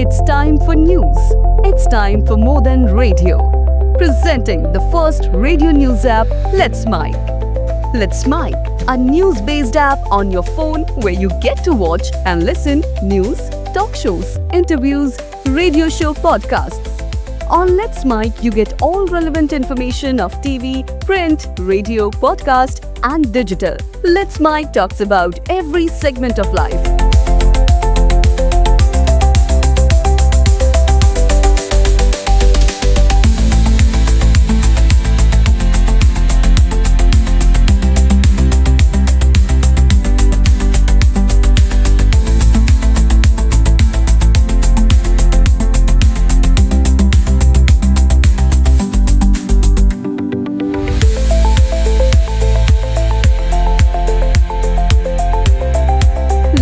It's time for news. It's time for more than radio. Presenting the first radio news app, Let's Mic. Let's Mic, a news-based app on your phone where you get to watch and listen news, talk shows, interviews, radio show podcasts. On Let's Mic, you get all relevant information of TV, print, radio, podcast, and digital. Let's Mic talks about every segment of life.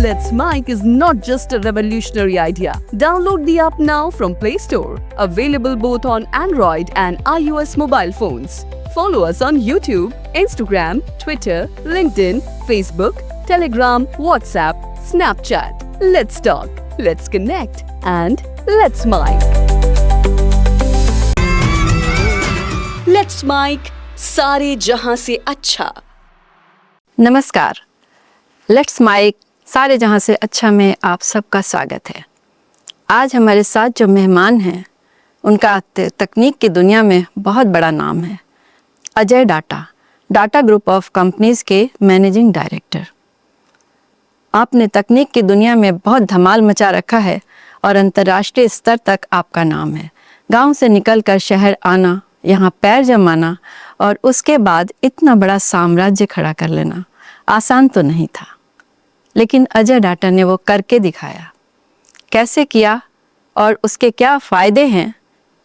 Let's Mic is not just a revolutionary idea. Download the app now from Play Store. Available both on Android and iOS mobile phones. Follow us on YouTube, Instagram, Twitter, LinkedIn, Facebook, Telegram, WhatsApp, Snapchat. Let's talk, let's connect, and let's Mic. Let's Mic, सारे जहां से अच्छा। नमस्कार, let's mic सारे जहां से अच्छा में आप सबका स्वागत है। आज हमारे साथ जो मेहमान हैं उनका तकनीक की दुनिया में बहुत बड़ा नाम है। Ajay data group of companies के मैनेजिंग डायरेक्टर। आपने तकनीक की दुनिया में बहुत धमाल मचा रखा है और अंतर्राष्ट्रीय स्तर तक आपका नाम है। गांव से निकलकर शहर आना, यहाँ पैर जमाना और उसके बाद इतना बड़ा साम्राज्य खड़ा कर लेना आसान तो नहीं था, लेकिन अजय डाटा ने वो करके दिखाया। कैसे किया और उसके क्या फ़ायदे हैं,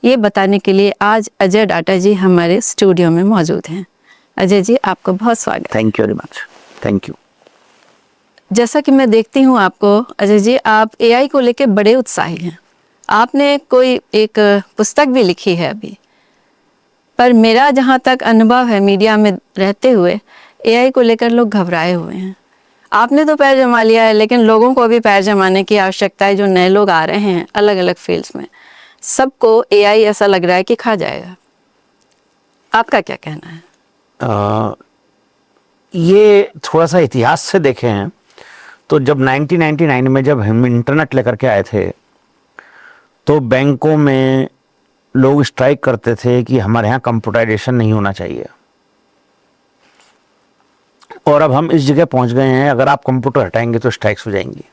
ये बताने के लिए आज अजय डाटा जी हमारे स्टूडियो में मौजूद हैं। अजय जी, आपको बहुत स्वागत। Thank you very much. Thank you. जैसा कि मैं देखती हूँ आपको, अजय जी, आप एआई को लेके बड़े उत्साही हैं। आपने कोई एक पुस्तक भी लिखी है अभी, पर मेरा जहाँ तक अनुभव है मीडिया में रहते हुए, एआई को लेकर लोग घबराए हुए हैं। आपने तो पैर जमा लिया है, लेकिन लोगों को भी पैर जमाने की आवश्यकता है। जो नए लोग आ रहे हैं अलग अलग फील्ड्स में, सबको एआई ऐसा लग रहा है कि खा जाएगा। आपका क्या कहना है? ये थोड़ा सा इतिहास से देखें हैं तो जब 1999 में जब हम इंटरनेट लेकर के आए थे तो बैंकों में लोग स्ट्राइक करते थे कि हमारे यहाँ कंप्यूटराइजेशन नहीं होना चाहिए। और अब हम इस जगह पहुंच गए हैं, अगर आप कंप्यूटर हटाएंगे तो स्ट्राइक्स हो जाएंगी।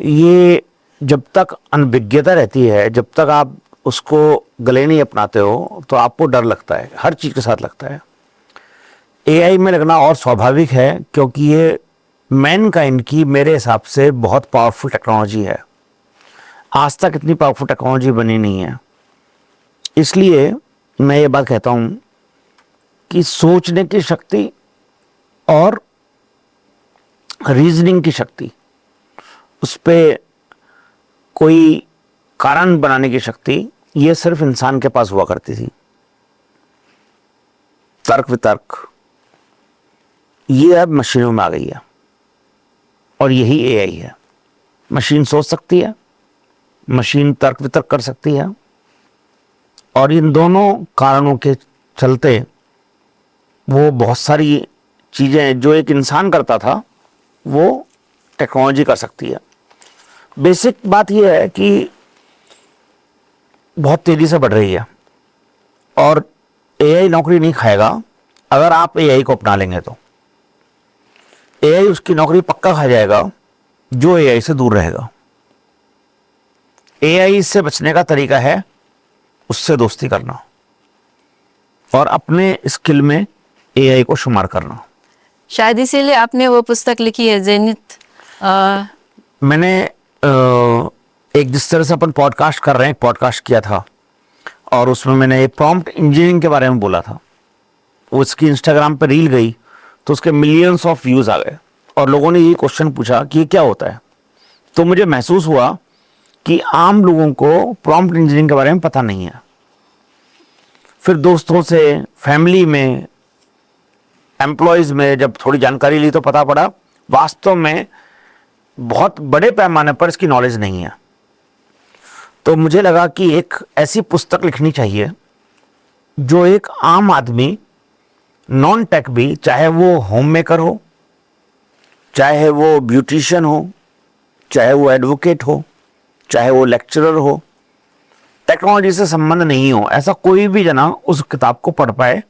ये जब तक अनभिज्ञता रहती है, जब तक आप उसको गले नहीं अपनाते हो तो आपको डर लगता है, हर चीज़ के साथ लगता है। एआई में लगना और स्वाभाविक है, क्योंकि ये मैनकाइंड की मेरे हिसाब से बहुत पावरफुल टेक्नोलॉजी है। आज तक इतनी पावरफुल टेक्नोलॉजी बनी नहीं है। इसलिए मैं ये बात कहता हूँ कि सोचने की शक्ति और रीजनिंग की शक्ति, उस पर कोई कारण बनाने की शक्ति, ये सिर्फ इंसान के पास हुआ करती थी। तर्क वितर्क ये अब मशीनों में आ गई है और यही एआई है। मशीन सोच सकती है, मशीन तर्क वितर्क कर सकती है, और इन दोनों कारणों के चलते वो बहुत सारी चीज़ें जो एक इंसान करता था वो टेक्नोलॉजी कर सकती है। बेसिक बात यह है कि बहुत तेज़ी से बढ़ रही है और एआई नौकरी नहीं खाएगा अगर आप एआई को अपना लेंगे तो। एआई उसकी नौकरी पक्का खा जाएगा जो एआई से दूर रहेगा। एआई से बचने का तरीका है उससे दोस्ती करना और अपने स्किल में एआई को शुमार करना। शायद इसीलिए आपने वो पुस्तक लिखी है जेनिथ। मैंने एक जिस तरह से अपन पॉडकास्ट कर रहे हैं, पॉडकास्ट किया था और उसमें मैंने एक प्रॉम्प्ट इंजीनियरिंग के बारे में बोला था। उसकी इंस्टाग्राम पर रील गई तो उसके मिलियंस ऑफ व्यूज़ आ गए और लोगों ने ये क्वेश्चन पूछा कि ये क्या होता है। तो मुझे महसूस हुआ कि आम लोगों को प्रॉम्प्ट इंजीनियरिंग के बारे में पता नहीं है। फिर दोस्तों से, फैमिली में, एम्प्लॉयज़ में जब थोड़ी जानकारी ली तो पता पड़ा वास्तव में बहुत बड़े पैमाने पर इसकी नॉलेज नहीं है। तो मुझे लगा कि एक ऐसी पुस्तक लिखनी चाहिए जो एक आम आदमी, नॉन टेक भी, चाहे वो होम मेकर हो, चाहे वो ब्यूटिशियन हो, चाहे वो एडवोकेट हो, चाहे वो लेक्चरर हो, टेक्नोलॉजी से संबंध नहीं हो, ऐसा कोई भी जना उस किताब को पढ़ पाए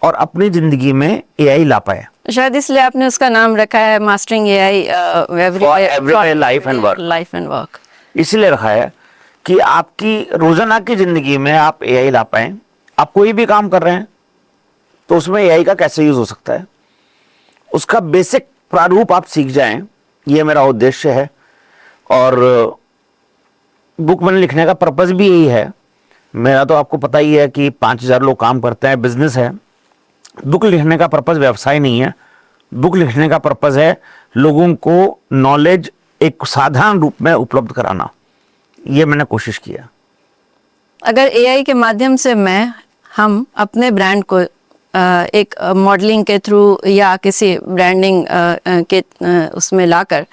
और अपनी जिंदगी में एआई ला पाए। शायद इसलिए आपने उसका नाम रखा है mastering AI everyday life and work. इसलिए रखा है कि आपकी रोजाना की जिंदगी में आप एआई ला पाए। आप कोई भी काम कर रहे हैं तो उसमें एआई का कैसे यूज हो सकता है, उसका बेसिक प्रारूप आप सीख जाएं, ये मेरा उद्देश्य है। और बुक मैंने लिखने का पर्पस भी यही है। मेरा तो आपको पता ही है कि 5000 लोग काम करते हैं, बिजनेस है। बुक लिखने का पर्पस व्यवसाय नहीं है। बुक लिखने का पर्पस है लोगों को नॉलेज एक साधारण रूप में उपलब्ध कराना। ये मैंने कोशिश किया। अगर एआई के माध्यम से हम अपने ब्रांड को एक मॉडलिंग के थ्रू या किसी ब्रांडिंग के उसमें लाकर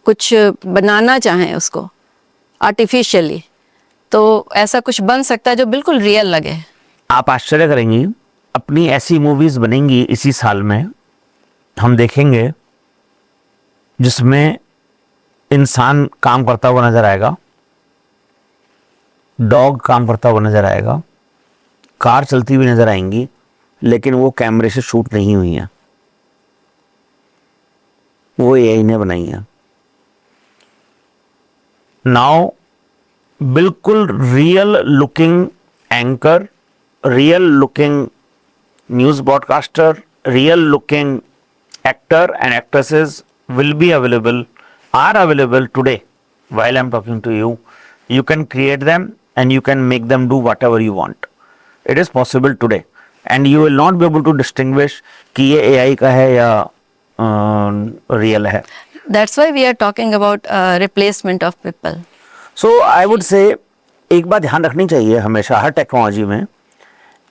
कुछ बनाना चाहें उसको आर्टिफिशियली, तो ऐसा कुछ बन सकता है जो बिल्कुल रियल लगे। आप आश्चर्य करेंगी, अपनी ऐसी मूवीज बनेंगी इसी साल में, हम देखेंगे जिसमें इंसान काम करता हुआ नजर आएगा, डॉग काम करता हुआ नजर आएगा, कार चलती हुई नजर आएंगी, लेकिन वो कैमरे से शूट नहीं हुई हैं, वो एआई ने बनाई है। नाउ बिल्कुल real looking anchor, real looking news broadcaster, real looking actor and actresses will be available, are available today while I'm talking to you. You can create them and you can make them do whatever you want. It is possible today and you will not be able to distinguish कि ये AI का है या real है. That's why we are talking about replacement of people. So I would say एक बात ध्यान रखनी चाहिए हमेशा हर टेक्नोलॉजी में,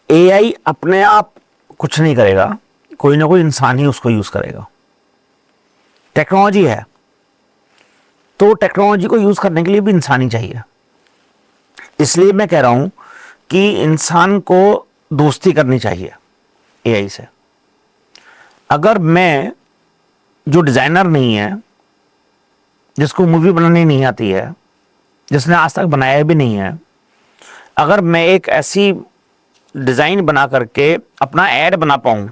AI अपने आप कुछ नहीं करेगा, कोई ना कोई इंसान ही उसको यूज करेगा। टेक्नोलॉजी है तो टेक्नोलॉजी को यूज करने के लिए भी इंसान ही चाहिए। इसलिए मैं कह रहा हूं कि इंसान को दोस्ती करनी चाहिए एआई से। अगर मैं जो डिजाइनर नहीं है, जिसको मूवी बनानी नहीं आती है, जिसने आज तक बनाया भी नहीं है, अगर मैं एक ऐसी डिजाइन बना करके अपना ऐड बना पाऊं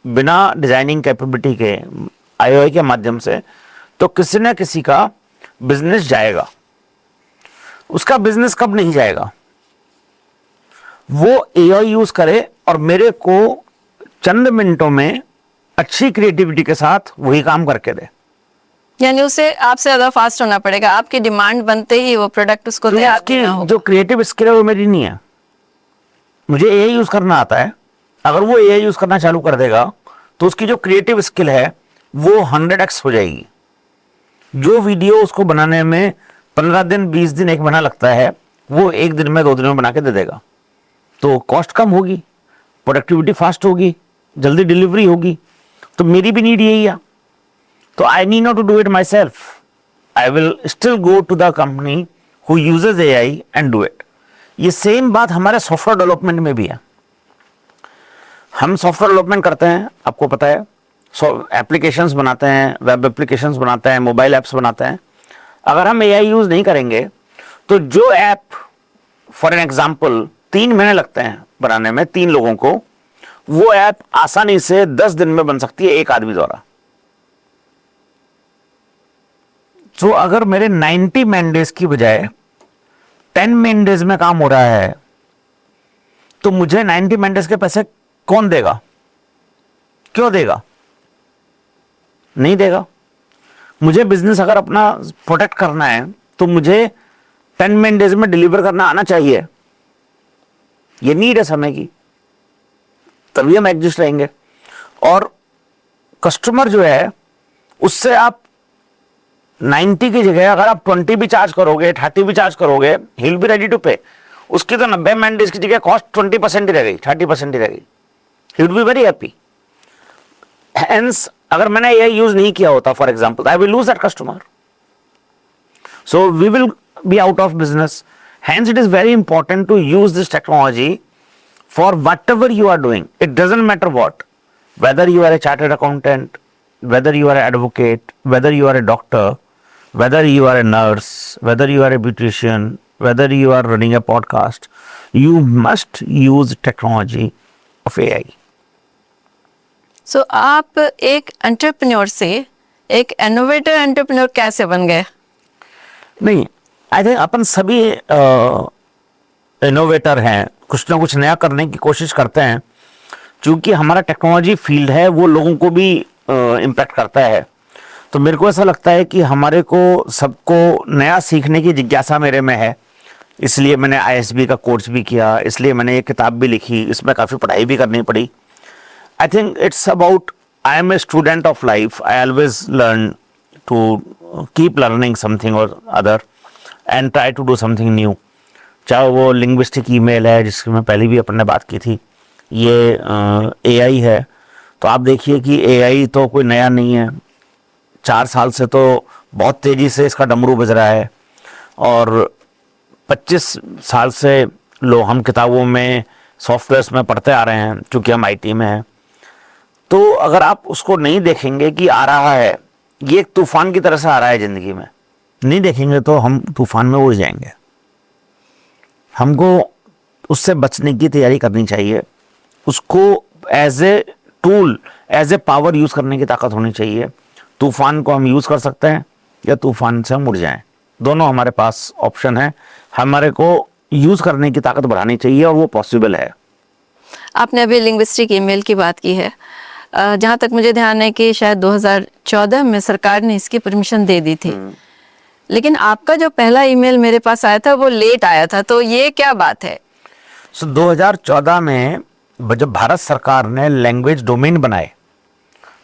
बिना डिजाइनिंग कैपेबिलिटी के, आईओआई के माध्यम से, तो किसी न किसी का बिजनेस जाएगा। उसका बिजनेस कब नहीं जाएगा? वो एआई यूज करे और मेरे को चंद मिनटों में अच्छी क्रिएटिविटी के साथ वही काम करके दे। यानी उसे आपसे ज्यादा फास्ट होना पड़ेगा, आपकी डिमांड बनते ही वो प्रोडक्ट उसको दे। आपकी जो क्रिएटिव स्किल है वो मेरी नहीं है, मुझे एआई यूज करना आता है। अगर वो एआई यूज करना चालू कर देगा तो उसकी जो क्रिएटिव स्किल है वो 100x हो जाएगी। जो वीडियो उसको बनाने में 15 दिन 20 दिन 1 महीना लगता है, वो 1 दिन में 2 दिन में बना के दे देगा। तो कॉस्ट कम होगी, प्रोडक्टिविटी फास्ट होगी, जल्दी डिलीवरी होगी। तो मेरी भी नीड यही है। तो I need not to do it myself, I will still go to the company who uses AI and do it. ये सेम बात हमारे सॉफ्टवेयर डेवलपमेंट में भी है। हम सॉफ्टवेयर डेवलपमेंट करते हैं, आपको पता है, एप्लीकेशंस बनाते हैं, वेब एप्लीकेशंस बनाते हैं, मोबाइल ऐप्स बनाते हैं। अगर हम एआई यूज नहीं करेंगे तो जो ऐप फॉर एन एग्जांपल 3 महीने लगते हैं बनाने में 3 लोगों को, वो ऐप आसानी से 10 दिन में बन सकती है एक आदमी द्वारा। तो अगर मेरे 90 मैन डेज की बजाय 10 मैन डेज में काम हो रहा है, तो मुझे 90 मैन डेज के पैसे कौन देगा? क्यों देगा? नहीं देगा। मुझे बिजनेस अगर अपना प्रोटेक्ट करना है तो मुझे 10 मैन डेज में डिलीवर करना आना चाहिए। ये नीड है समय की, तभी हम एग्जिस्ट रहेंगे। और कस्टमर जो है उससे आप 90 की जगह अगर आप 20 भी चार्ज करोगे, 30 भी चार्ज करोगे, he will be ready to pay. उसकी तो 90 मैन डेज की जगह कॉस्ट 20% ही रह गई, 30% ही रह गई। He would be very happy. Hence, अगर मैंने AI यूज नहीं किया होता, for example, I will lose that customer. So we will be out of business. Hence, it is very important to use this technology for whatever you are doing. It doesn't matter what. Whether you are a chartered accountant, whether you are an advocate, whether you are a doctor, whether you are a nurse, whether you are a beautician, whether you are running a podcast, you must use technology of AI. So आप एक entrepreneur से एक innovator entrepreneur कैसे बन गए? नहीं, I think अपन सभी innovator हैं, कुछ ना कुछ नया करने की कोशिश करते हैं. क्योंकि हमारा टेक्नोलॉजी फील्ड है, वो लोगों को भी इम्पैक्ट करता है. तो मेरे को ऐसा लगता है कि हमारे को सबको नया सीखने की जिज्ञासा मेरे में है. इसलिए मैंने ISB का कोर्स भी किया, इसलिए मैंने एक किताब भी लिखी, इसमें काफ़ी पढ़ाई भी करनी पड़ी. I think it's about, I am a student of life. I always learn to keep learning something और other and try to do something new. चाहे वो लिंग्विस्टिक ईमेल है, जिसकी मैं पहले भी अपन ने बात की थी, ये AI है. तो आप देखिए कि AI तो कोई नया नहीं है. 4 साल से तो बहुत तेज़ी से इसका डमरू बज रहा है, और 25 साल से हम किताबों में, सॉफ्टवेयर्स में पढ़ते आ रहे हैं, चूँकि हम IT में हैं. तो अगर आप उसको नहीं देखेंगे कि आ रहा है, ये एक तूफान की तरह से आ रहा है ज़िंदगी में, नहीं देखेंगे तो हम तूफान में उड़ जाएंगे. हमको उससे बचने की तैयारी करनी चाहिए. उसको as a tool, as a power use करने की ताकत होनी चाहिए. तूफान को हम यूज़ कर सकते हैं या तूफान से हम उड़ जाएं. दोनों हमारे पास ऑप्शन है. हमारे को यूज़ करने की ताकत बढ़ानी चाहिए, और वो पॉसिबल है. आपने अभी लिंग्विस्टिक ईमेल की बात की है. जहाँ तक मुझे ध्यान है कि शायद 2014 में सरकार ने इसकी परमिशन दे दी थी. लेकिन आपका जो पहला ईमेल मेरे पास आया था वो लेट आया था, तो ये क्या बात है? 2014 में जब भारत सरकार ने लैंग्वेज डोमेन बनाए,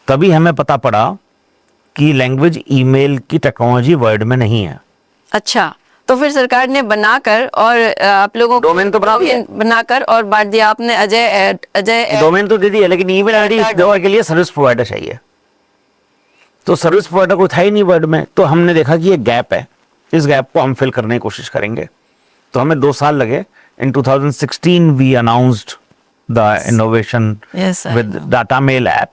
तभी हमें पता पड़ा कि लैंग्वेज ईमेल की टेक्नोलॉजी वर्ल्ड में नहीं है. अच्छा, तो फिर सरकार ने बनाकर और आप लोगों को डोमेन तो बनाकर और बांट दिया आपने. अजय डोमेन तो दे दिया, लेकिन ईमेल आईडी देने के लिए सर्विस प्रोवाइडर चाहिए. तो सर्विस प्रोवाइडर कोई था ही नहीं वर्ल्ड में. तो हमने देखा कि ये गैप है, इस गैप को हम फिल करने की कोशिश करेंगे. तो हमें 2 साल लगे. In 2016 we announced the innovation with data mail app,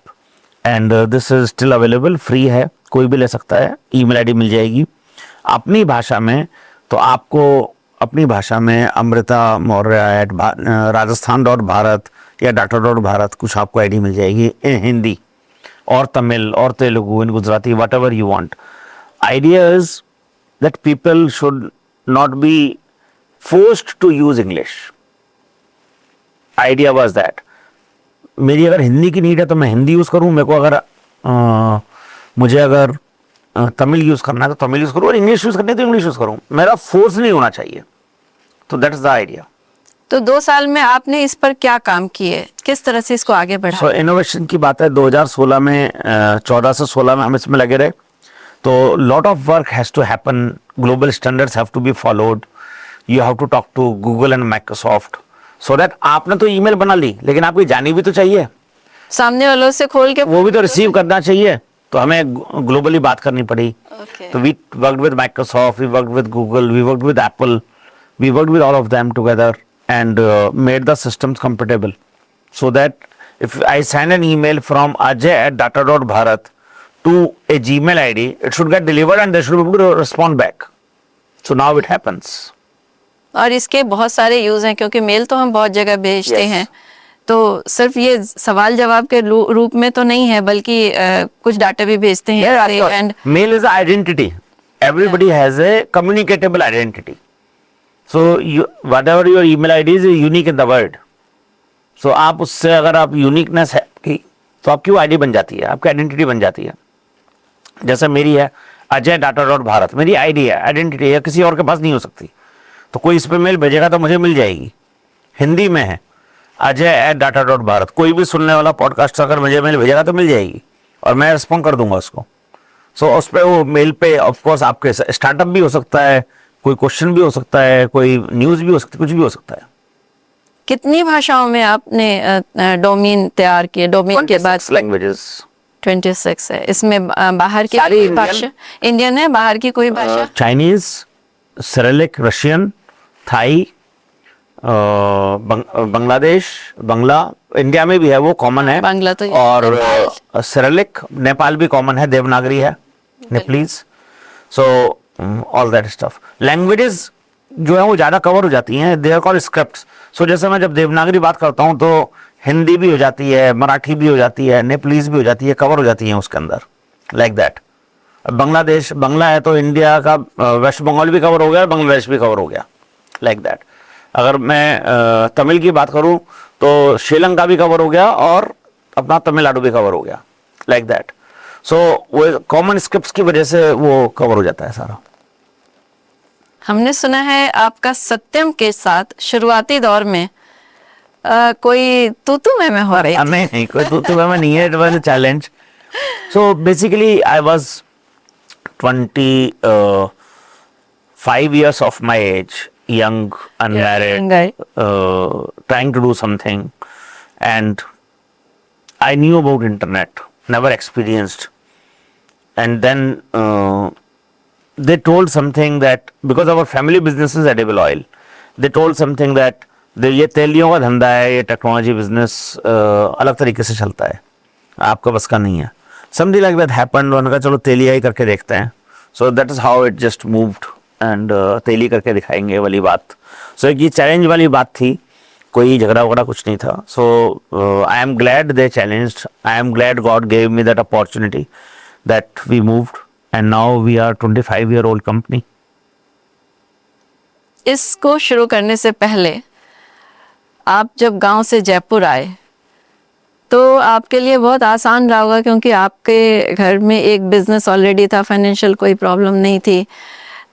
and this is still available. Free है, कोई भी ले सकता है. ईमेल आईडी मिल जाएगी अपनी भाषा में. तो आपको अपनी भाषा में अमृता मौर्य @rajasthan.bharat या data.bharat कुछ आपको आईडी मिल जाएगी इन हिंदी और तमिल और Telugu, in Gujarati, whatever you want. Idea is that people should not be forced to use English. Idea was that मेरी अगर हिंदी की नीड है तो मैं हिंदी यूज़ करूँ. मेरे को अगर मुझे अगर तमिल यूज़ करना है तो तमिल यूज़ करूँ, और इंग्लिश यूज़ करनी है तो इंग्लिश यूज़ करूँ. मेरा फोर्स नहीं होना चाहिए. तो दैट इज़ द आइडिया. तो 2 साल में आपने इस पर क्या काम किए, किस तरह से इसको आगे बढ़ाया? इनोवेशन की बात है. 2016 में 14 से 16 में हम इसमें लगे रहे. तो lot of work has to happen. Global standards have to be followed. You have to talk to Google and Microsoft, so that आपने तो ईमेल बना ली, लेकिन आपकी जानी भी तो चाहिए. सामने वालों से खोल के वो भी तो रिसीव करना चाहिए. तो हमें ग्लोबली बात करनी पड़ी. तो we worked with Microsoft, we worked with Google, we worked with Apple, we worked with all of them together and made the systems compatible, so that if I send an email from ajay@data.bharat to a Gmail ID, it should get delivered and they should be able to respond back. So now it happens. और इसके बहुत सारे use हैं, क्योंकि mail तो हम बहुत जगह भेजते हैं. तो सिर्फ ये सवाल जवाब के रूप में तो नहीं है, बल्कि कुछ डाटा भी भेजते हैं. And mail is an identity. Everybody has a communicatable identity. So whatever your email ID is unique in the world. So आप उससे अगर आप यूनिकनेस है कि तो आपकी वो आईडी बन जाती है, आपकी आइडेंटिटी बन जाती है. जैसे मेरी है ajay.data.bharat, मेरी आईडी है, आइडेंटिटी है, किसी और के पास नहीं हो सकती. तो कोई इस पर मेल भेजेगा तो मुझे मिल जाएगी. हिंदी में है ajay@data.bharat. कोई भी सुनने वाला पॉडकास्ट अगर मुझे मेल भेजेगा तो मिल जाएगी, और मैं रिस्पॉन्ड कर दूंगा उसको. सो उस पर वो मेल पे ऑफकोर्स आपके स्टार्टअप भी हो सकता है, कोई क्वेश्चन भी हो सकता है, कोई न्यूज़ भी हो सकती है, कुछ भी हो सकता है. कितनी भाषाओं में आपने डोमेन तैयार किए? डोमेन के बाद लैंग्वेजेस 26 है। इसमें बाहर की सारी कोई इंडियन। भाषा इंडियन है, बाहर की कोई भाषा? Chinese, Cyrillic, Russian, Thai, Bangladesh, Bangla India में भी है, वो कॉमन है। बांग्ला तो और नेपाल। सिरिलिक नेपाल भी कॉमन है, देवनागरी है, Nepalese. So all that stuff. Languages जो है वो ज़्यादा कवर हो जाती हैं, दे आर कॉल्ड स्क्रिप्ट्स। सो जैसे मैं जब देवनागरी बात करता हूँ तो हिंदी भी हो जाती है, मराठी भी हो जाती है, नेपलीज भी हो जाती है, कवर हो जाती है उसके अंदर, लाइक दैट। बांग्लादेश बांग्ला है तो इंडिया का वेस्ट बंगाल भी कवर हो गया, बांग्लादेश भी कवर हो गया, लाइक दैट। अगर मैं तमिल की बात करूं तो श्रीलंका भी कवर हो गया और अपना तमिलनाडु भी कवर हो गया, लाइक दैट। सो वो कॉमन स्क्रिप्ट्स की वजह से वो कवर हो जाता है सारा। हमने सुना है आपका सत्यम के साथ शुरुआती दौर में कोई तू मैं हो रही थी। नहीं, कोई तू मैं नहीं है, it was a challenge. So basically I was 25 years of my age, young, unmarried, young guy. Trying to do something, and I knew about internet, never experienced, and then they told something that because our family business is edible oil, they told something that ये तेलियों का धंधा है, ये technology business अलग तरीके से चलता है, आपका बस का नहीं है। Something like that happened. उन्होंने कहा चलो तेलिया ही करके देखते हैं। So that is how it just moved and तेली करके दिखाएंगे वाली बात। सो एक ये चैलेंज वाली बात थी, कोई झगड़ा वगड़ा कुछ नहीं था। So I am glad they challenged, I am glad God gave me that opportunity that we moved and now we are 25-year-old company. इसको शुरू करने से पहले आप जब गांव से जयपुर आए तो आपके लिए बहुत आसान रहा होगा, क्योंकि आपके घर में एक बिजनेस ऑलरेडी था, फाइनेंशियल कोई प्रॉब्लम नहीं थी।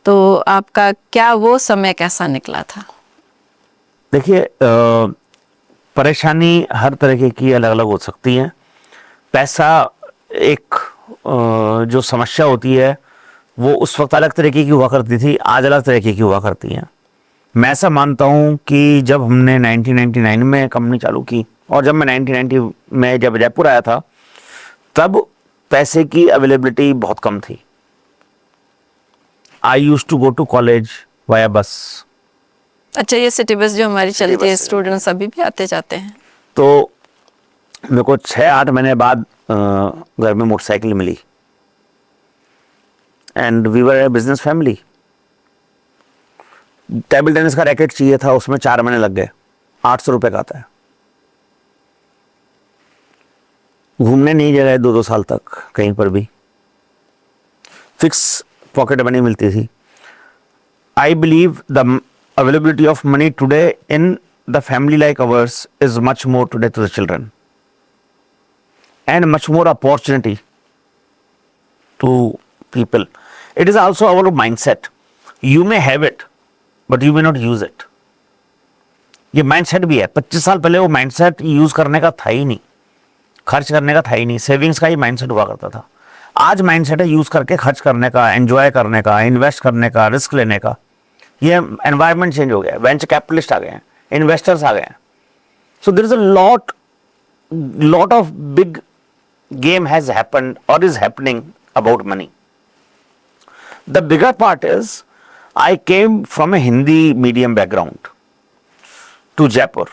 तो आपका क्या वो समय कैसा निकला था? देखिए, परेशानी हर तरह की अलग अलग हो सकती है। पैसा एक जो समस्या होती है वो उस वक्त अलग तरीके की हुआ करती थी, आज अलग तरीके की हुआ करती है। मैं ऐसा मानता हूँ कि जब हमने 1999 में कंपनी चालू की और जब मैं 1990 में जब जयपुर आया था तब पैसे की अवेलेबिलिटी बहुत कम थी। I used to go to college via bus. अच्छा, ये सिटी बस जो हमारी चलती है, स्टूडेंट्स अभी भी आते जाते हैं। तो मेरे को 6-8 महीने बाद घर में मोटरसाइकिल मिली and we were a business family. Table tennis का रैकेट चाहिए था, उसमें 4 महीने लग गए, 800 रुपये का आता है। घूमने नहीं गए 2-2 साल तक कहीं पर भी, फिक्स पॉकेट मनी मिलती थी। I believe the availability of money today in the family like ours is much more today to the children and much more opportunity to people. It is also our mindset. You may have it, but you may not use it. ये mindset भी है। 25 साल पहले वो mindset use करने का था ही नहीं, खर्च करने का था ही नहीं, सेविंग्स का ही mindset हुआ करता था। आज mindset है यूज करके खर्च करने का, एंजॉय करने का, इन्वेस्ट करने का, रिस्क लेने का। ये एनवायरमेंट चेंज हो गया, वेंचर कैपिटलिस्ट आ गए हैं, इन्वेस्टर्स आ गए हैं। So there is a lot of big game has happened or is happening about money. The bigger part is I came from a Hindi medium background to Jaipur.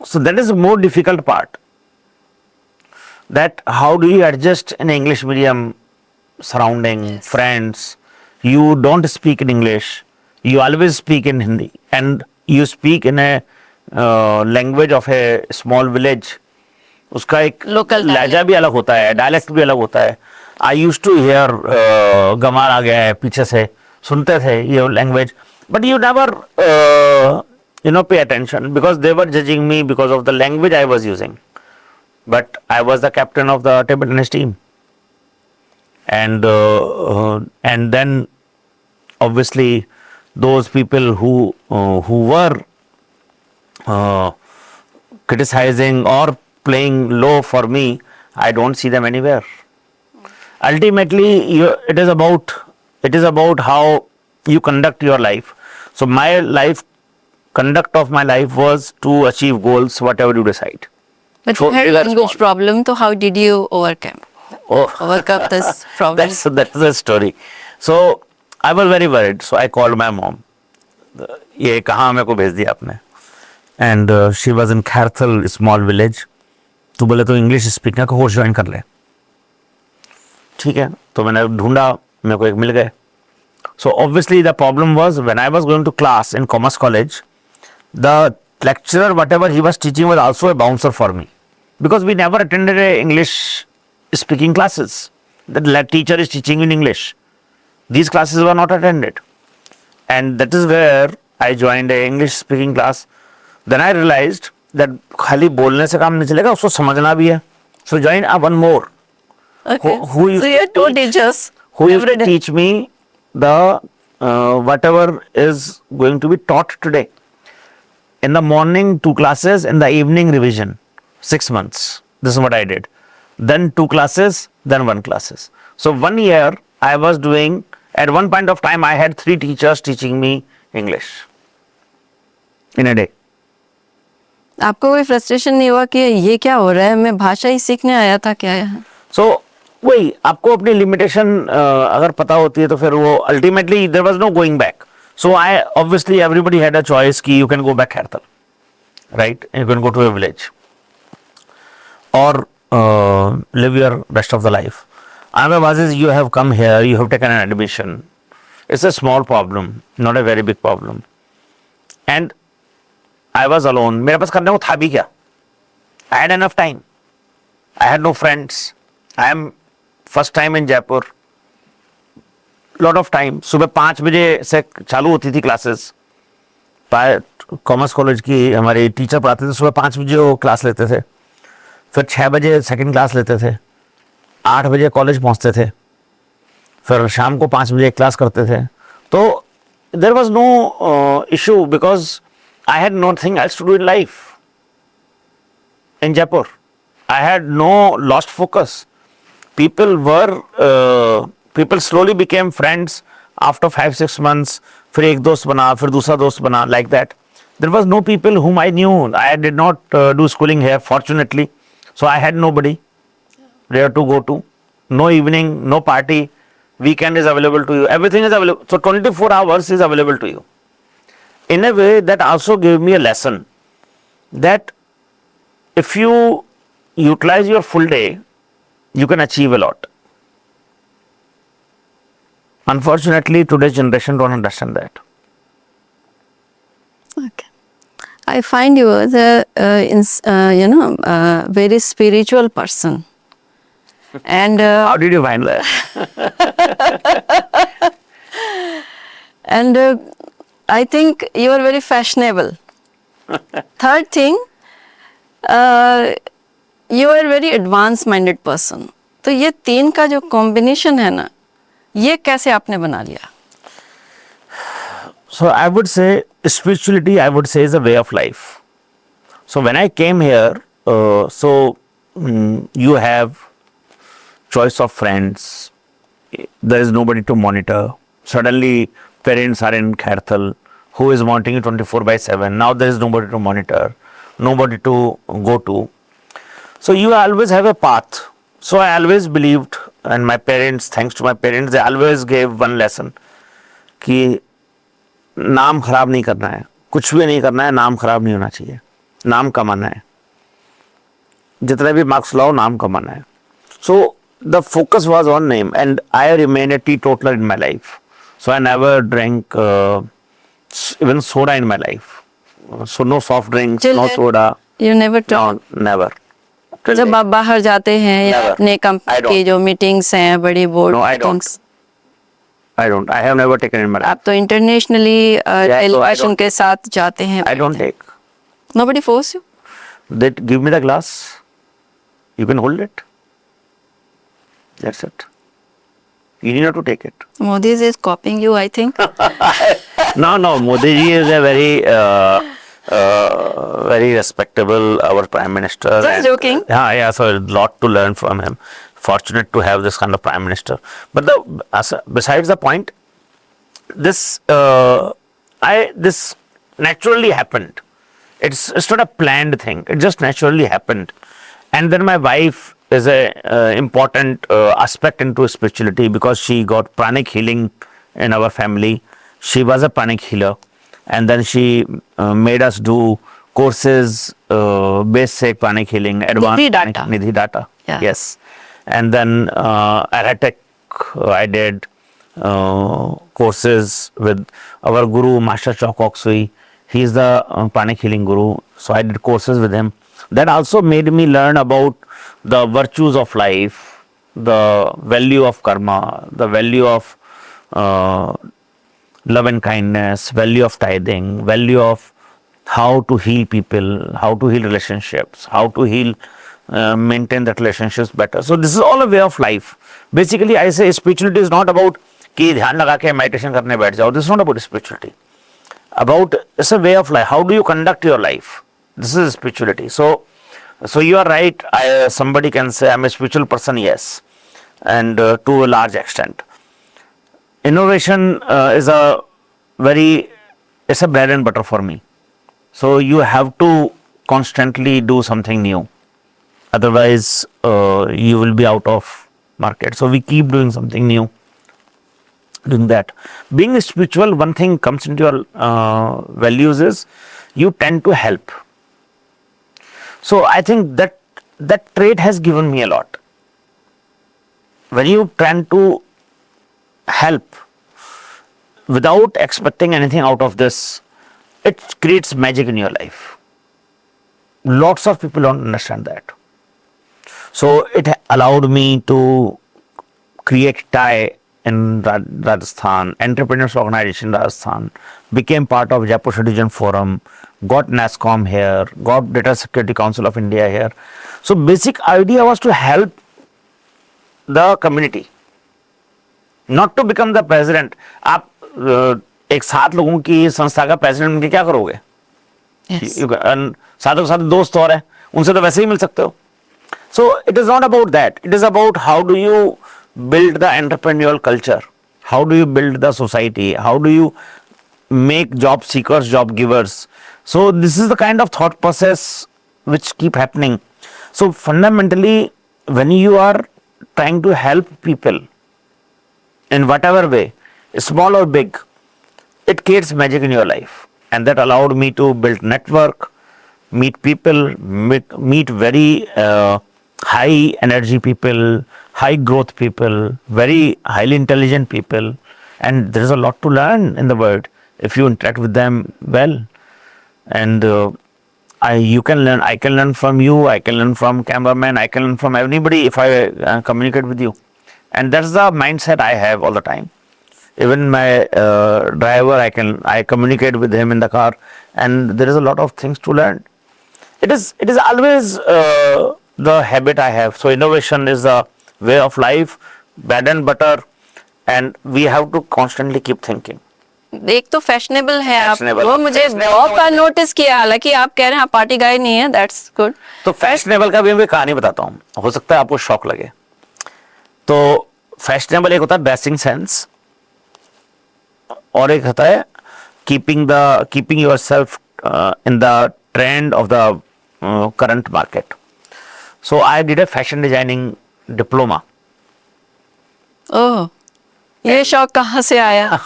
So that is a more difficult part. That how do you adjust in English medium surrounding, friends, you don't speak in English, you always speak in Hindi and you speak in a language of a small village. उसका एक लहजा भी अलग होता है, dialect भी अलग होता है। आई यूज टू हियर गंवार आ गया है पीछे से, सुनते थे ये language, but you never pay attention because they were judging me because of the language I was using, but I was the captain of the table tennis team and then obviously those people who were criticizing or playing low for me, I don't see them anywhere. Ultimately, it is about how you conduct your life. So my conduct of my life was to achieve goals, whatever you decide. But you had English problem, so how did you overcome? Oh, overcome this problem? that's the story. So I was very worried. So I called my mom. ये कहाँ मेरे को भेज दिया आपने? And she was in Kharthal, small village. तो बोले तो इंग्लिश स्पीकिंग का कोर्स ज्वाइन कर ले. ठीक है, तो मैंने ढूंढा, मेरे को एक मिल गए. So obviously the problem was when I was going to class in Commerce College, the lecturer, whatever he was teaching, was also a bouncer for me, because we never attended a English speaking classes. The teacher is teaching in English. These classes were not attended, and that is where I joined a English speaking class. Then I realized that खाली बोलने से काम नहीं चलेगा, उसको समझना भी है. So join one more. Okay. Who used So you had two teachers. who used every to day. teach me the whatever is going to be taught today. In the morning, 2 classes, in the evening, revision. 6 months. This is what I did. Then 2 classes, then 1 classes. So 1 year I was doing, at one point of time I had 3 teachers teaching me English in a day. आपको कोई frustration नहीं हुआ कि ये क्या हो रहा है, मैं भाषा ही सीखने आया था क्या है? So वही, आपको अपनी लिमिटेशन अगर पता होती है तो फिर वो ultimately there was no going back. So I obviously everybody had a choice कि you can go back Khartal, right, you can go to a village और live your rest of the life. Another was is you have come here, you have taken an admission. It's a small problem, not a very big problem. And I was alone. मेरे पास करने को था भी क्या? I had enough time. I had no friends. I am first time in Jaipur. Lot of time. सुबह 5 बजे से चालू होती थी क्लासेस. कॉमर्स कॉलेज की हमारे टीचर पढ़ाते थे, सुबह 5 बजे वो क्लास लेते थे. फिर 6 बजे सेकंड क्लास लेते थे. 8 बजे कॉलेज पहुंचते थे. फिर शाम को 5 बजे क्लास करते थे. तो there was no issue because I had nothing else to do in life in Jaipur. I had no lost focus. People slowly became friends after 5-6 months. फिर एक दोस्त बना, फिर दूसरा दोस्त बना, like that. There was no people whom I knew. I did not do schooling here, fortunately. So I had nobody there to go to. No evening, no party. Weekend is available to you. Everything is available. So 24 hours is available to you. In a way, that also gave me a lesson that if you utilize your full day, you can achieve a lot. Unfortunately, today's generation don't understand that. Okay. I find you as a very spiritual person. And How did you find that? and I think you are very fashionable. Third thing, you are very advanced minded person. तो ये 3 का जो combination है ना, ये कैसे आपने बना लिया? So I would say spirituality, I would say, is a way of life. So when I came here, you have choice of friends. There is nobody to monitor. Suddenly parents are in Khartal who is wanting you 24/7. Now there is nobody to monitor, nobody to go to. So you always have a path. So I always believed, and my parents, thanks to my parents, they always gave one lesson कि नाम खराब नहीं करना है, कुछ भी नहीं करना है, नाम खराब नहीं होना चाहिए, नाम कमाना है, जितने भी मार्क्स लाओ नाम कमाना है. So the focus was on name, and I remained a teetotaler in my life. So I never drank even soda in my life. So no soft drinks, Till no then, soda. You never talk. No, never. Till जब date. आप बाहर जाते हैं या Never. अपने I company don't. की जो meetings हैं, बड़ी board No, I don't. Meetings, I don't. I have never taken in my life. आप तो internationally so I delegation don't. के साथ जाते हैं. I don't take. Nobody force you. They give me the glass. You can hold it. That's it. You need not to take it. Modi is copying you, I think. No. Modi ji is a very respectable, our prime minister. Just and- joking. Yeah. So a lot to learn from him. Fortunate to have this kind of prime minister. But besides the point, this naturally happened. It's not a planned thing. It just naturally happened. And then my wife is a important aspect into spirituality because she got pranic healing in our family. She was a pranic healer, and then she made us do courses, basic pranic healing, advanced Nidhi pranic- Data. Nidhi Data. Yeah. Yes, and then Aratic, I did courses with our guru Master Chok Oksui. He is the pranic healing guru, so I did courses with him. That also made me learn about the virtues of life, the value of karma, the value of love and kindness, value of tithing, value of how to heal people, how to heal relationships, how to heal, maintain that relationships better. So this is all a way of life. Basically, I say spirituality is not about कि ध्यान लगा के meditation करने बैठ जाओ. This is not about spirituality. About it's a way of life. How do you conduct your life? This is spirituality. So you are right. Somebody can say I'm a spiritual person. Yes, and to a large extent. Innovation is a it's a bread and butter for me. So you have to constantly do something new. Otherwise, you will be out of market. So we keep doing something new. Doing that. Being spiritual, one thing comes into your values is you tend to help. So I think that trait has given me a lot. When you tend to help without expecting anything out of this, it creates magic in your life. Lots of people don't understand that. So it allowed me to create TIE in Rajasthan, Entrepreneurs Organization Rajasthan, became part of Jaipur Citizen Forum, got NASSCOM here, got Data Security Council of India here. So basic idea was to help the community, not to become the president. आप एक 7 लोगों की संस्था का president बनके क्या करोगे? Yes. साथों के साथ दोस्त और हैं, उनसे तो वैसे ही मिल सकते हो. So it is not about that. It is about how do you build the entrepreneurial culture? How do you build the society? How do you make job seekers job givers? So this is the kind of thought process which keep happening. So fundamentally, when you are trying to help people in whatever way, small or big, it creates magic in your life. And that allowed me to build network, meet people, meet very high energy people, high growth people, very highly intelligent people, and there is a lot to learn in the world if you interact with them well. And you can learn, I can learn from you, I can learn from cameraman, I can learn from anybody if I communicate with you. And that's the mindset I have all the time. Even my driver, I communicate with him in the car, and there is a lot of things to learn. It is always the habit I have. So innovation is a way of life, bread and butter, and we have to constantly keep thinking. एक तो fashionable है आप, Fashionable. वो मुझे बहुत बार notice किया, हालांकि आप कह रहे हैं आप पार्टी गाय नहीं है, दैट्स गुड. तो फैशनेबल का भी मैं कहानी बताता हूँ, हो सकता है आपको शौक लगे. तो फैशनेबल एक होता है ड्रेसिंग सेंस, और एक होता है keeping yourself in the trend of the current market. So I did a fashion designing diploma. Oh, ये शौक कहाँ से आया?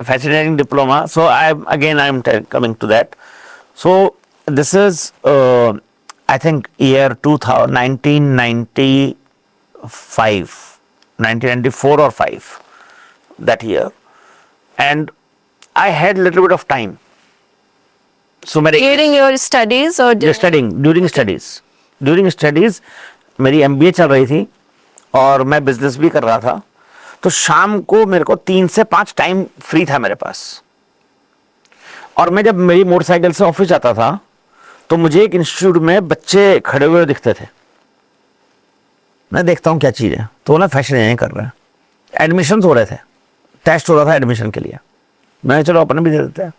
Fascinating diploma. So I'm coming to that. So this is I think year 1994 or 5, that year, and I had a little bit of time. So During your studies or during studies मेरी MBA चल रही थी और मैं business भी कर रहा था. तो शाम को मेरे को 3 से 5 टाइम फ्री था मेरे पास, और मैं जब मेरी मोटरसाइकिल से ऑफिस जाता था तो मुझे एक इंस्टीट्यूट में बच्चे खड़े हुए दिखते थे. मैं देखता हूँ क्या चीज़ है, तो ना फैशन डिजाइनिंग कर रहे हैं. एडमिशन हो रहे थे, टेस्ट हो रहा था एडमिशन के लिए. मैं चलो अपने भी दे देते हैं.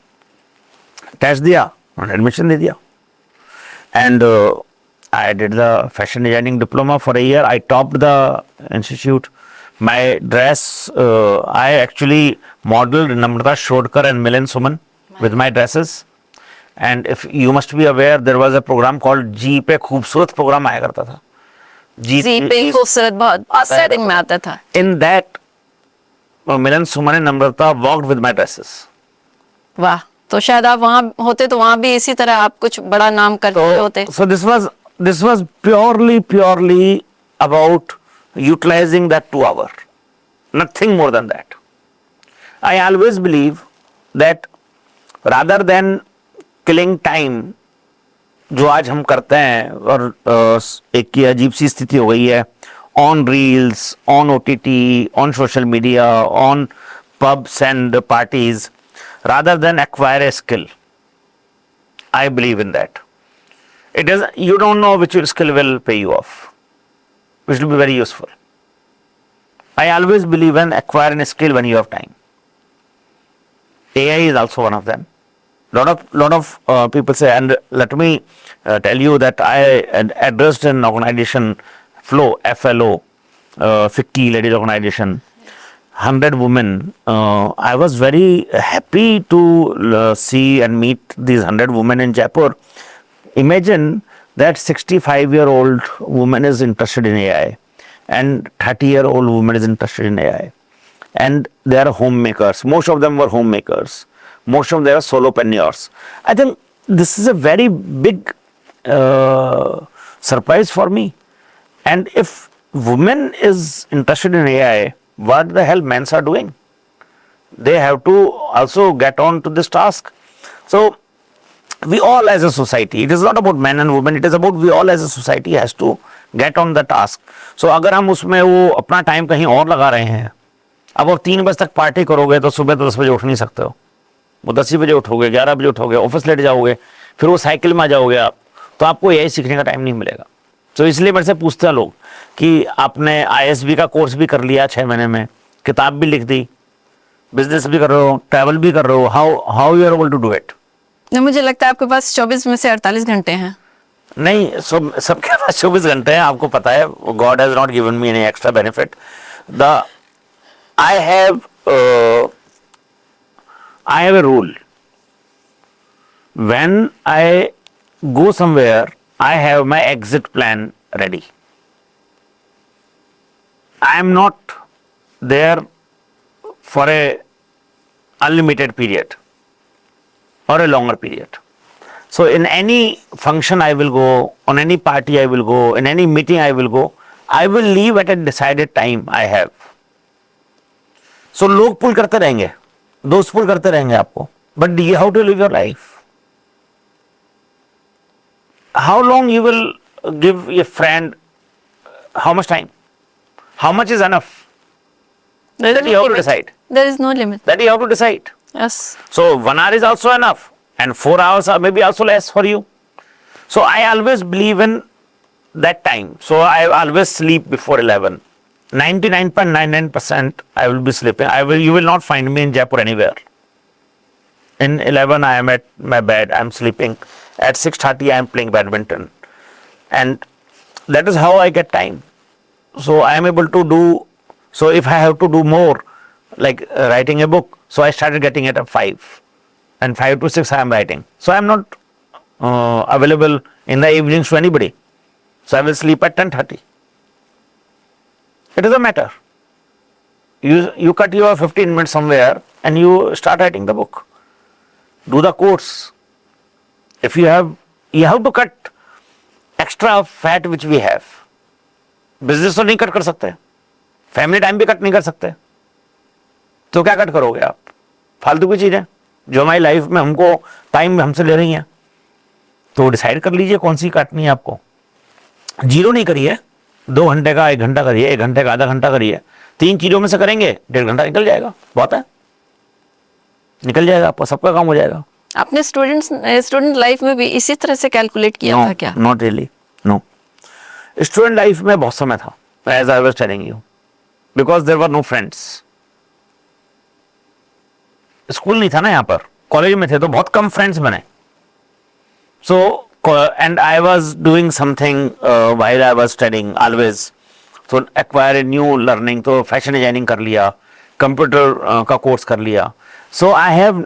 टेस्ट दिया और एडमिशन दे दिया. And I did the fashion designing diploma for a year. I topped the institute. My dress, I actually modeled Namrata Shodkar and Milan Suman with my dresses. And if you must be aware, there was a program called G पे खूबसूरत program आया करता था. जी पे खूबसूरत, बहुत setting में आता था। In that, Milan Suman and Namrata walked with my dresses. वाह, तो शायद आप वहाँ होते तो वहाँ भी इसी तरह आप कुछ बड़ा नाम करते होते। So this was purely about utilizing that 2 hour, nothing more than that. I always believe that rather than killing time, जो आज हम करते हैं और एक की अजीब सी स्थिति हो गई है, on reels, on OTT, on social media, on pubs and parties, rather than acquire a skill. I believe in that. It is, you don't know which skill will pay you off, which will be very useful. I always believe in acquiring a skill when you have time. AI is also one of them. Lot of people say, and let me tell you that I addressed an organization, FLO, FICCI ladies organization, 100 women. I was very happy to see and meet these 100 women in Jaipur. Imagine that 65-year-old woman is interested in AI and 30-year-old woman is interested in AI. And they are homemakers. Most of them were homemakers. Most of them are solopreneurs. I think this is a very big surprise for me. And if women is interested in AI, what the hell men are doing? They have to also get on to this task. So we all as a society, it is not about men and women, it is about we all as a society has to get on the task. So अगर हम उसमें वो अपना time कहीं और लगा रहे हैं, अब आप 3 बजे तक पार्टी करोगे तो सुबह 10 बजे उठ नहीं सकते हो। वो 10 बजे उठोगे, 11 बजे उठोगे, ऑफिस लेट जाओगे, फिर वो साइकिल में आ जाओगे आप, तो आपको यही सीखने का टाइम नहीं मिलेगा। तो इसलिए मेरे से पूछते हैं लोग कि आपने ISB का कोर्स भी कर लिया 6 महीने में, किताब भी लिख दी, बिजनेस भी कर रहे हो, ट्रैवल भी कर रहे हो, how you are able to do it? मुझे लगता है आपके पास 24 में से 48 घंटे हैं। नहीं, सबके पास 24 घंटे हैं, आपको पता है। God has not given me any extra benefit. I have a rule. When I go somewhere, I have my exit plan ready. I am not there for a unlimited period or a longer period. So in any function I will go, on any party I will go, in any meeting I will go, I will leave at a decided time I have. So लोग पुल करते रहेंगे, दोस्त पुल करते रहेंगे आपको, but you have to live your life. How long you will give a friend, how much time? How much is enough? That you have to decide. There is no limit. That you have to decide. Yes. So 1 hour is also enough and 4 hours are maybe also less for you. So I always believe in that time. So I always sleep before 11. 99.99% I will be sleeping. You will not find me in Jaipur anywhere. In 11 I am at my bed, I am sleeping. At 6:30 I am playing badminton. And that is how I get time. So I am able to do, so if I have to do more, like writing a book, so I started getting it at 5. And 5 to 6 I am writing. So I am not available in the evenings to anybody. So I will sleep at 10:30. It doesn't matter. You cut your 15 minutes somewhere and you start writing the book. Do the course. If you have to cut extra fat which we have. Business तो नहीं cut कर सकते, family time भी cut नहीं कर सकते, तो क्या कट करोगे आप? फालतू की चीजें जो हमारी लाइफ में हमको टाइम हमसे ले रही हैं। तो डिसाइड कर लीजिए कौन सी काटनी है आपको। जीरो नहीं करिए, 2 घंटे का 1 घंटा करिए, 1 घंटे का आधा घंटा करिए, 3 चीजों में से करेंगे 1.5 घंटा निकल जाएगा। बहुत है, निकल जाएगा, आपका सबका काम हो जाएगा। आपने स्टूडेंट लाइफ में भी इसी तरह से कैलकुलेट किया था क्या? Not really, no. Student life में बहुत समय था, as I was telling you, because there were no friends. School नहीं था ना यहाँ पर, कॉलेज में थे तो बहुत कम फ्रेंड्स बने। So and I was doing something while I was studying always, तो एक्वायर ए न्यू लर्निंग, तो फैशन डिजाइनिंग कर लिया, कंप्यूटर का कोर्स कर लिया। So I have,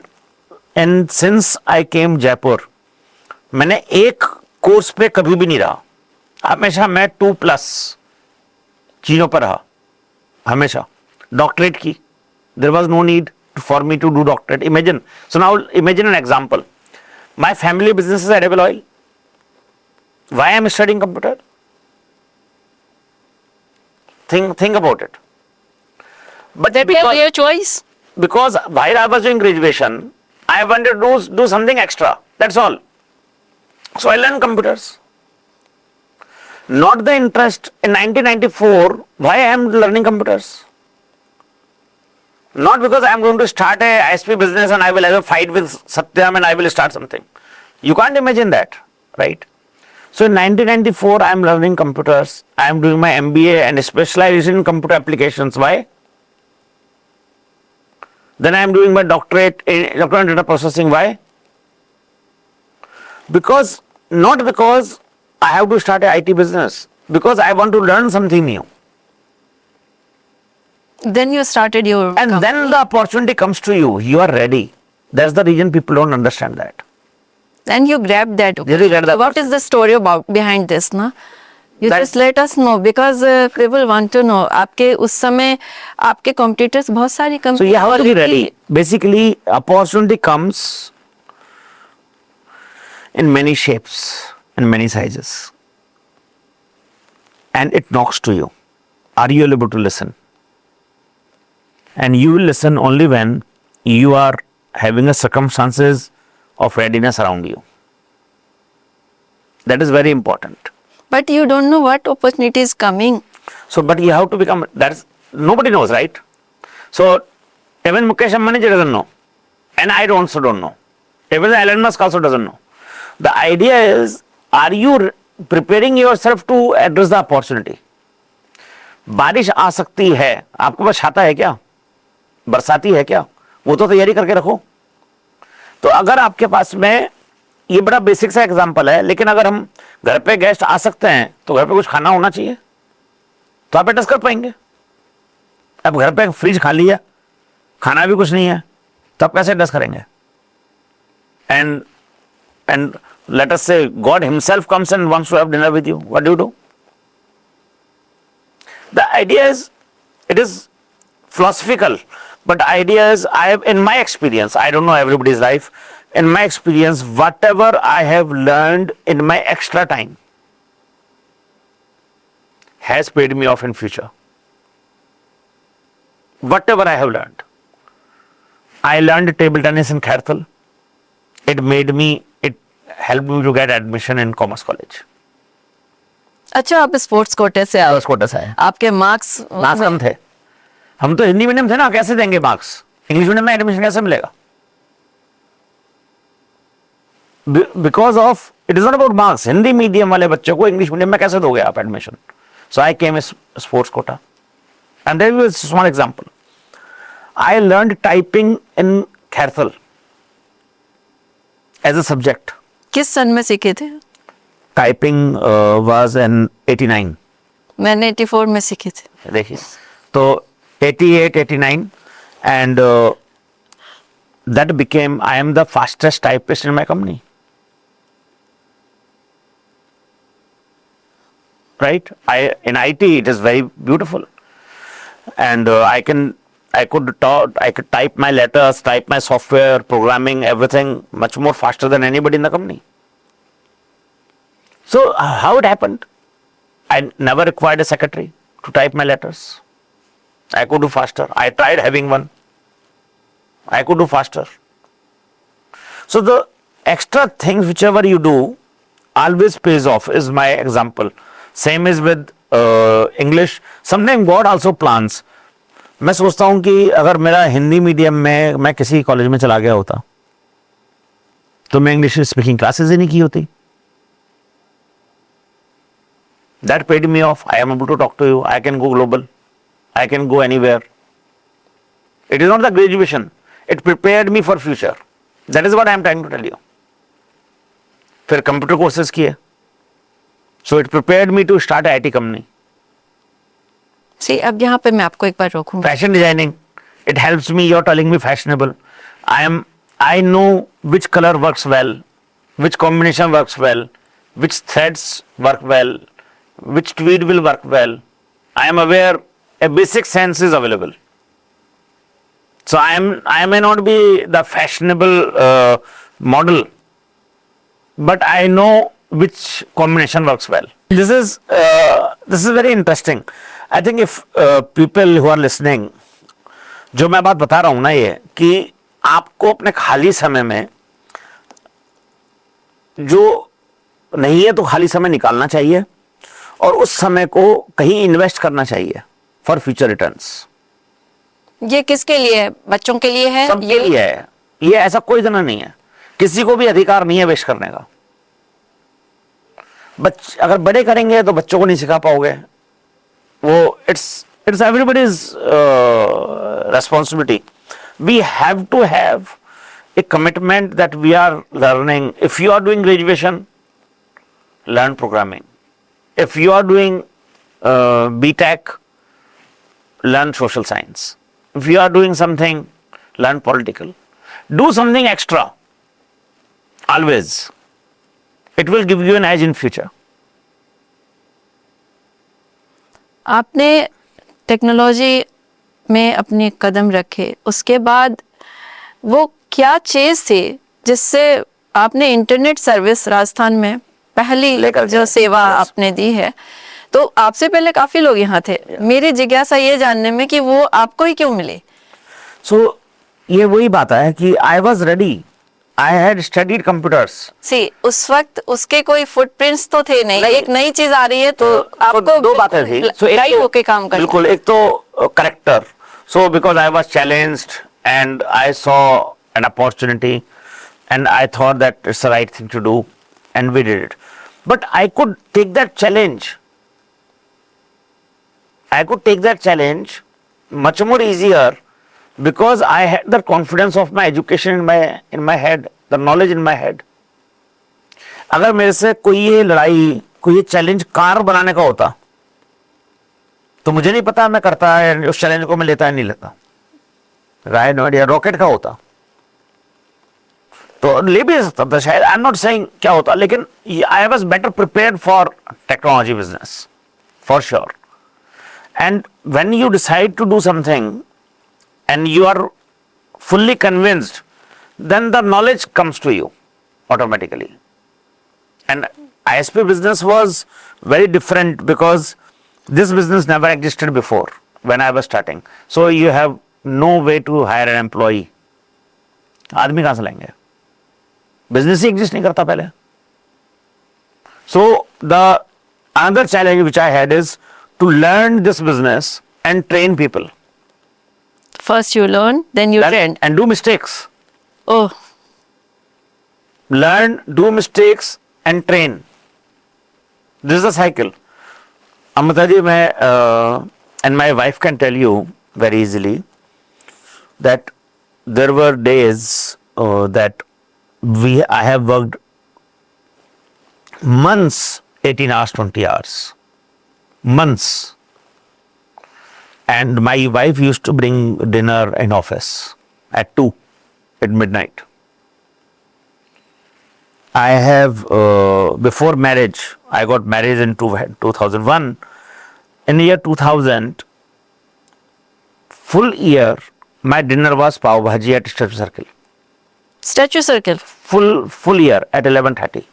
and since I came Jaipur, मैंने एक कोर्स पे कभी भी नहीं रहा, हमेशा मैं 2+ चीजों पर रहा हमेशा, डॉक्टरेट की, there was no need for me to do doctorate. Imagine, so now imagine an example, my family business is edible oil, why I am studying computer? think about it. But That was your choice. because while I was doing graduation, I wanted to do something extra, that's all. So I learned computers. Not the interest in 1994, why I am learning computers? Not because I am going to start a ISP business and I will have a fight with Satyam and I will start something. You can't imagine that, right? So in 1994, I am learning computers. I am doing my MBA and specialization in computer applications. Why? Then I am doing my doctorate in electronic data processing. Why? Not because I have to start a IT business, because I want to learn something new. Then you started your And company. then the opportunity comes to you. You are ready. That's the reason people don't understand that. Then you grabbed that. Really grabbed that. What is the story about behind this, na? You That- just let us know because people want to know. आपके उस समय आपके competitors बहुत सारी So companies. you have to be ready. Basically, opportunity comes in many shapes and many sizes. And it knocks to you. Are you able to listen? And you will listen only when you are having a circumstances of readiness around you. That is very important. But you don't know what opportunity is coming. So, but you have to become, that's, nobody knows, right? So, even Mukesh Ambani doesn't know. And I also don't know. Even Elon Musk also doesn't know. The idea is, are you preparing yourself to address the opportunity? बारिश आ सकती है, आपके पास छाता है क्या? बरसाती है क्या? वो तो तैयारी करके रखो. तो अगर आपके पास में, ये बड़ा बेसिक सा एग्जांपल है, लेकिन अगर हम घर पे गेस्ट आ सकते हैं तो घर पे कुछ खाना होना चाहिए, तो आप एडजस्ट कर पाएंगे. अब घर पे फ्रिज खाली है, खाना भी कुछ नहीं है, तो आप कैसे एडजस्ट करेंगे? And let us say God himself comes and wants to have dinner with you, what do you do? The idea is, it is philosophical, but idea is, in my experience, I don't know everybody's life, in my experience, whatever I have learned in my extra time has paid me off in future. Whatever I have learned. I learned table tennis in Khartal. It helped me to get admission in Commerce College. अच्छा, आप sports कोटे से आए. बस कोटा से आए. आपके marks marks कम थे, हम तो हिंदी मीडियम थे ना, कैसे देंगे मार्क्स? इंग्लिश मीडियम में एडमिशन कैसे मिलेगा? Because of, it is not about marks. Hindi medium वाले बच्चों को इंग्लिश मीडियम में कैसे दोगे आप admission? So I came sports quota. And there was a small example. I learned typing in Khairthal as a subject. किस सन में सीखे थे? Typing was in 89. मैंने 84 में सीखे थे. देखिए, तो 88, 89, and that became, I am the fastest typist in my company. Right? In IT, it is very beautiful, and I could type my letters, type my software, programming, everything much more faster than anybody in the company. So how it happened? I never required a secretary to type my letters. I could do faster. I tried having one. I could do faster. So the extra things whichever you do always pays off is my example. Same is with English. Sometimes God also plans. मैं सोचता हूँ कि अगर मेरा Hindi medium में मैं किसी college में चला गया होता तो मैं इंग्लिश स्पीकिंग क्लासेस ही नहीं की होती. That paid me off. I am able to talk to you. I can go global. I can go anywhere. It is not the graduation. It prepared me for future. That is what I am trying to tell you. फिर computer courses किए. So it prepared me to start a IT company. See, अब यहाँ पे मैं आपको एक बार रोकूंगा. Fashion designing. It helps me. You're telling me fashionable. I know which color works well, which combination works well, which threads work well, which tweed will work well. I am aware a basic sense is available. So I may not be the fashionable model, but I know which combination works well. This is very interesting. I think if people who are listening, जो मैं बात बता रहा हूं ना, ये कि आपको अपने खाली समय में जो नहीं है तो खाली समय निकालना चाहिए और उस समय को कहीं इन्वेस्ट करना चाहिए फॉर फ्यूचर रिटर्न्स। ये किसके लिए है? बच्चों के लिए है? सबके लिए है। ये ऐसा कोई जना नहीं है, किसी को भी अधिकार नहीं है वेस्ट करने का। अगर बड़े करेंगे तो बच्चों को नहीं सिखा पाओगे। वो it's everybody's responsibility. We have to have a commitment that we are learning. If you are doing graduation, learn programming. If you are doing BTech, learn social science. If you are doing something, learn political. Do something extra. Always. It will give you an edge in future. आपने technology में अपने कदम रखे, उसके बाद वो क्या चीज़ थी जिससे आपने इंटरनेट सर्विस राजस्थान में पहली जो सेवा आपने दी है? तो आपसे पहले काफ़ी लोग यहाँ थे। मेरी जिज्ञासा ये जानने में कि वो आपको ही क्यों मिले? So ये वही बात है कि I was ready. I had studied computers. उस वक्त उसके कोई फुटप्रिंट्स तो थे नहीं। एक नई चीज आ रही है तो आपको दो बातें थी। गाइड होके काम करना। बिल्कुल, एक तो character. So because I was challenged and I saw an opportunity and I thought that it's the right thing to do and we did it. But I could take that challenge. I could take that challenge much more easier because I had the confidence of my education in my head, the knowledge in my head. अगर मेरे से कोई ये लड़ाई, कोई ये challenge car बनाने का होता तो मुझे नहीं पता मैं करता है उस चैलेंज को, मैं लेता है नहीं लेता। राय नो आइडिया रॉकेट का होता तो ले भी सकता था शायद। आई एम नॉट सेइंग क्या होता, लेकिन I was better prepared for technology business for sure. And when you decide to do something and you are fully convinced, then the knowledge comes to you automatically. And ISP business was very different because this business never existed before when I was starting. So you have no way to hire an employee. आदमी कहाँ से लाएंगे? Business ही exist नहीं करता पहले। So the another challenge which I had is to learn this business and train people. First you learn, then you train. And do mistakes. Oh. Learn, do mistakes and train. This is a cycle. Amrita ji, and my wife can tell you very easily that there were days that I have worked months, 18 hours, 20 hours. Months. And my wife used to bring dinner in office at 2 at midnight. I have, before marriage, I got married in 2001. In the year 2000, full year, my dinner was pav bhaji at Statue Circle. Statue Circle? Full year at 11:30.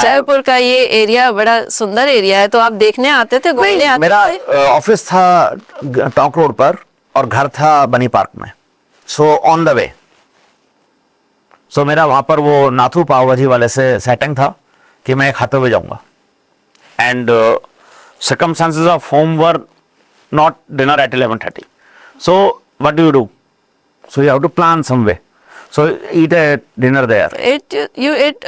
Jaipur का ये area बड़ा सुंदर area है, तो आप देखने आते थे, घूमने आते थे? मेरा ऑफिस था टॉक रोड पर और घर था बनी पार्क में। सो ऑन द वे, सो मेरा वहां पर वो नाथू पाव भाजी वाले से सेटिंग था कि मैं खाते हुए जाऊंगा। And circumstances of home were not dinner at 11:30. So what do? So you have to plan some way. So eat a dinner there. You ate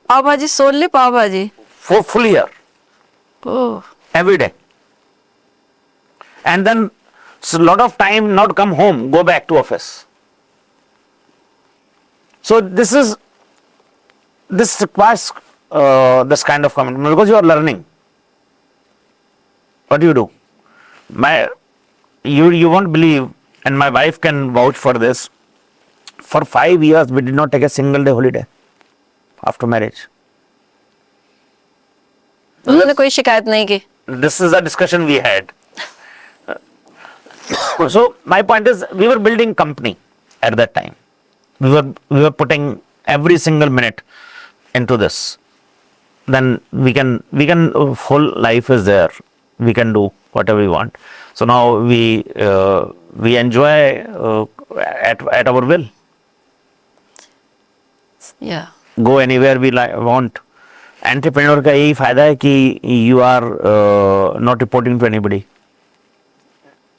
pav bhaji, solely pav bhaji? For full year. Oh. Every day. And then so lot of time not come home, go back to office. So this requires this kind of commitment because you are learning. What do? You won't believe, and my wife can vouch for this. For 5 years, we did not take a single day holiday after marriage. उन्होंने कोई शिकायत नहीं की? this is a discussion we had. So my point is, we were building company at that time. We were putting every single minute into this. Then we can full life is there. We can do whatever we want. So now we enjoy at our will. Yeah. Go anywhere we want. Entrepreneur का यही फायदा है कि you are not reporting to anybody.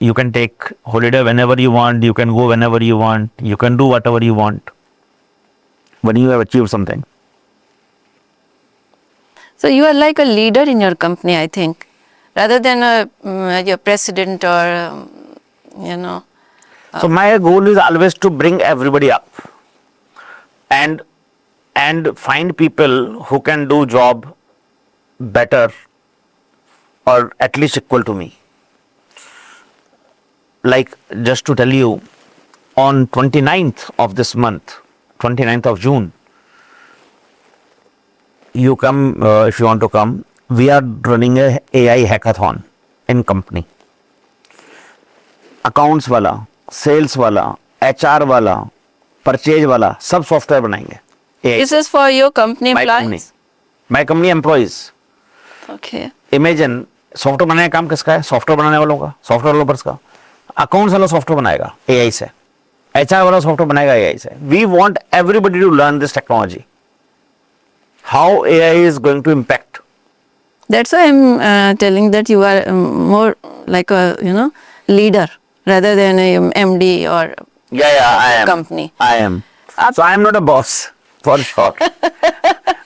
You can take holiday whenever you want. You can go whenever you want. You can do whatever you want when you have achieved something. So you are like a leader in your company, I think, rather than your president or, you know. So my goal is always to bring everybody up and find people who can do job better or at least equal to me. Like, just to tell you, on 29th of this month, 29th of June, you come, if you want to come, we are running a AI hackathon in company. Accounts वाला, sales वाला, HR वाला, purchase वाला, सब software बनाएंगे. AI. This is for your company My company. employees? My company employees. Okay. Imagine, software बनाने का काम किसका है? सॉफ्टवेयर बनाने वालों का, सॉफ्टवेयर डेवलपर्स का. अकाउंट्स वाला सॉफ्टवेयर बनाएगा एआई से, एचआर वाला सॉफ्टवेयर बनाएगा एआई से. We want everybody to learn this technology, how AI is going to impact. That's why I'm telling that you are more like a, you know, leader rather than a MD or I am. company. I am. So I am not a boss for sure.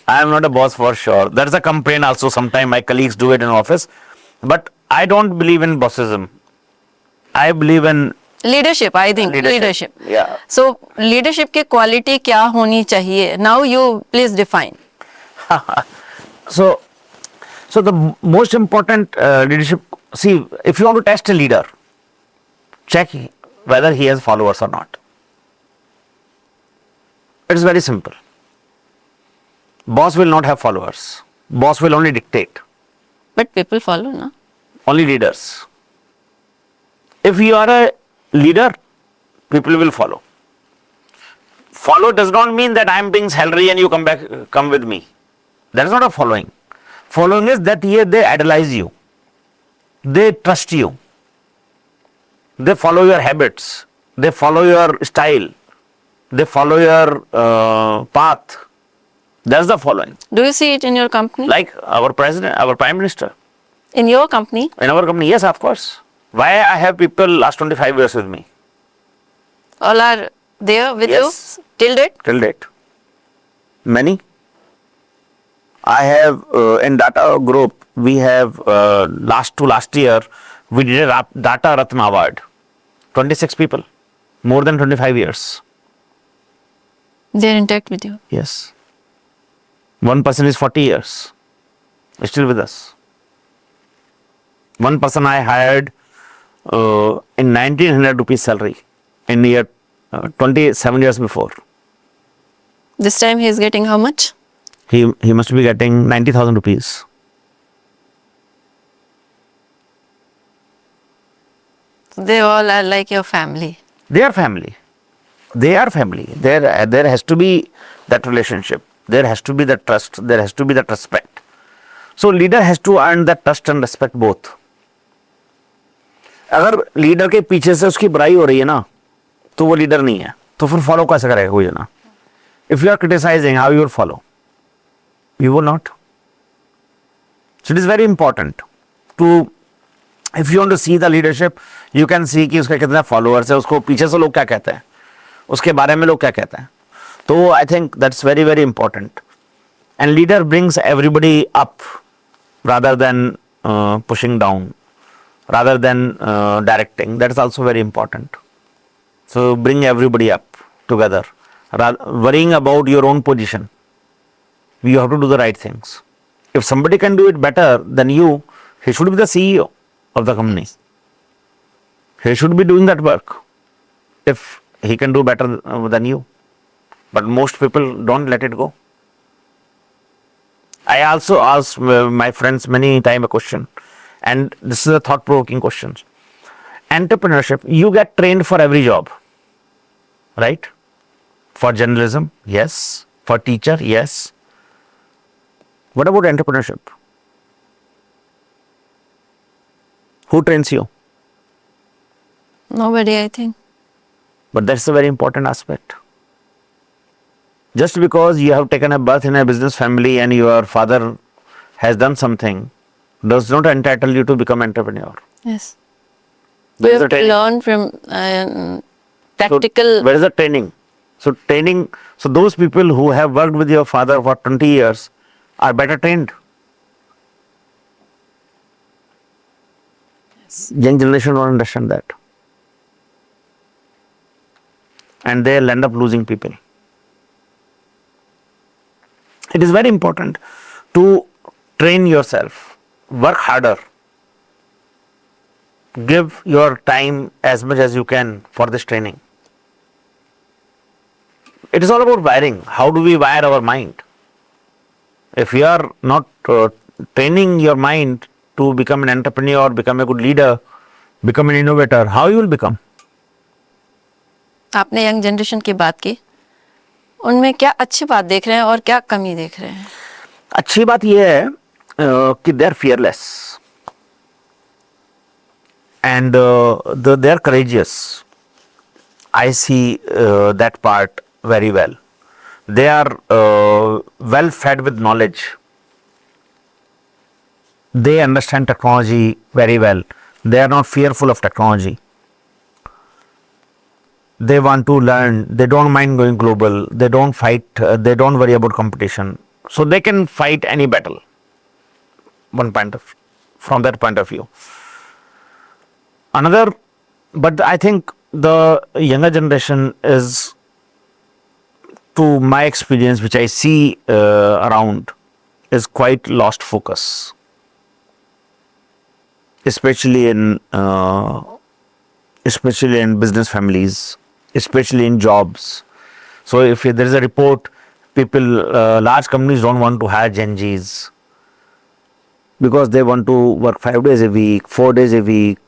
I am not a boss for sure. That's a complaint also. Sometimes my colleagues do it in office, but I don't believe in bossism. I believe in Leadership, I think. Leadership. Yeah. So leadership की quality क्या होनी चाहिए? Now you please define. So the most important leadership, see, if you want to test a leader, check whether he has followers or not. It's very simple. Boss will not have followers. Boss will only dictate. But people follow, no? Only leaders. If you are a leader, people will follow. Follow does not mean that I am being salary and you come with me. That is not a following. Following is that they idolize you. They trust you. They follow your habits. They follow your style. They follow your path. That's the following. Do you see it in your company? Like our president, our prime minister. In your company? In our company, yes, of course. Why I have people last 25 years with me? All are there with Yes. you till date? Till date. Many. I have in data group, we have last year, we did a Data Ratna Award. 26 people, more than 25 years. They're intact with you. Yes. One person is 40 years, still with us. One person I hired in 1900 rupees salary in year 27 years before. This time he is getting how much? He must be getting 90,000 rupees. They all are like your family. They are family. They are family. There has to be that relationship. There has to be that trust. There has to be that respect. So leader has to earn that trust and respect both. अगर leader के पीछे से उसकी बुराई हो रही है ना, तो वो लीडर नहीं है. तो फिर फॉलो कैसे करेगा कोई ना? If you are criticizing, how you will follow? You will not. So it is very important to, if you want to see the leadership, you can see कि उसके कितने followers है, उसको पीछे से लोग क्या कहते हैं, उसके बारे में लोग क्या कहते हैं. तो I think that's very, very important. And leader brings everybody up rather than pushing down, rather than directing. That is also very important. So bring everybody up together. Worrying about your own position, you have to do the right things. If somebody can do it better than you, he should be the CEO of the company. He should be doing that work if he can do better than you. But most people don't let it go. I also ask my friends many times a question. And this is a thought-provoking question. Entrepreneurship, you get trained for every job, right? For journalism, yes. For teacher, yes. What about entrepreneurship? Who trains you? Nobody, I think. But that's a very important aspect. Just because you have taken a birth in a business family and your father has done something does not entitle you to become entrepreneur. Yes. Where We is the have to training? learn from So practical. where is the training? So training. So those people who have worked with your father for 20 years are better trained. Young generation don't understand that, and they'll end up losing people. It is very important to train yourself, work harder, give your time as much as you can for this training. It is all about wiring. How do we wire our mind? If you are not training your mind to become an entrepreneur, become a good leader, become an innovator, how you will become? आपने young generation की बात की, उनमें क्या अच्छी बात देख रहे हैं और क्या कमी देख रहे हैं? अच्छी बात यह है कि they are fearless and they are courageous. I see that part very well. They are well fed with knowledge. They understand technology very well. They are not fearful of technology. They want to learn. They don't mind going global. They don't fight. They don't worry about competition. So they can fight any battle. From that point of view. Another, but I think the younger generation is, to my experience, which I see around, is quite lost focus, especially in business families, especially in jobs. So if there is a report, people, large companies don't want to hire Gen Zs because they want to work 5 days a week, 4 days a week,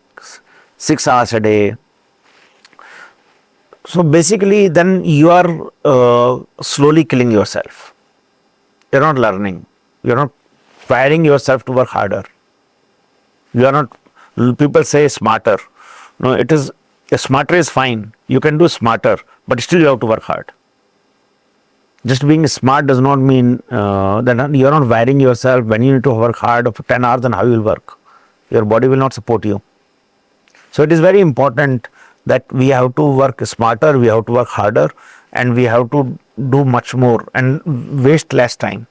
6 hours a day. So basically, then you are slowly killing yourself. You're not learning. You're not firing yourself to work harder. You are not. People say smarter. No, it is smarter is fine. You can do smarter, but still you have to work hard. Just being smart does not mean that you are not wiring yourself. When you need to work hard for 10 hours, then how you will work? Your body will not support you. So it is very important that we have to work smarter, we have to work harder, and we have to do much more and waste less time.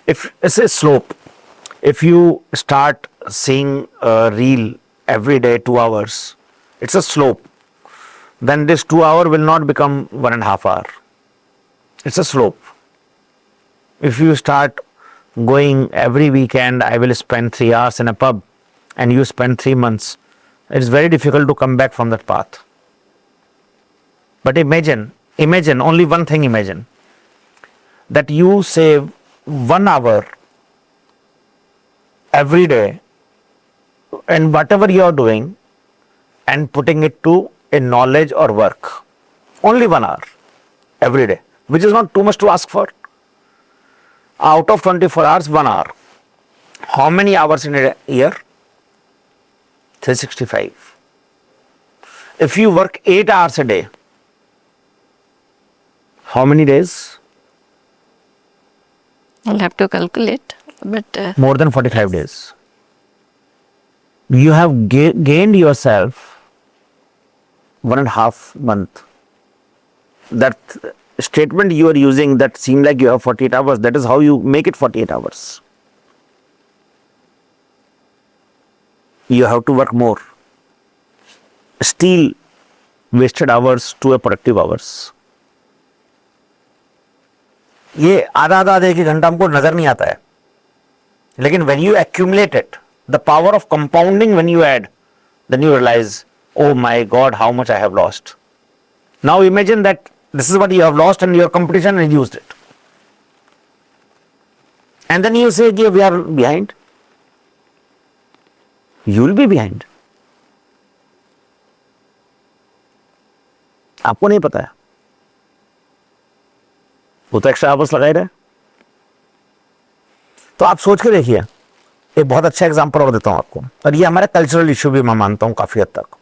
If it's a slope, if you start seeing a reel every day 2 hours, it's a slope. Then this 2 hour will not become 1.5 hour. It's a slope. If you start going every weekend, I will spend 3 hours in a pub, and you spend 3 months, it's very difficult to come back from that path. But imagine, only one thing, imagine that you save 1 hour every day in whatever you are doing and putting it to a knowledge or work. Only 1 hour every day, which is not too much to ask for. Out of 24 hours, 1 hour. How many hours in a year? 365. If you work 8 hours a day, how many days? I'll have to calculate, but More than 45 days. You have gained yourself 1.5 month. That statement you are using that seem like you have 48 hours, that is how you make it 48 hours. You have to work more. Steal wasted hours to a productive hours. ये आधा एक घंटा हमको नजर नहीं आता है, लेकिन when you accumulate it, the power of compounding when you add, then you realize, oh my God, how much I have lost. Now imagine that this is what you have lost and your competition reduced it. And then you say, we are behind. You will be behind. आपको नहीं पता है, वो तो extra hours लगाए रहे। तो आप सोच के देखिए, एक बहुत अच्छा एग्जांपल और देता हूं आपको, और ये हमारे कल्चरल इश्यू भी मैं मानता हूं काफी हद तक।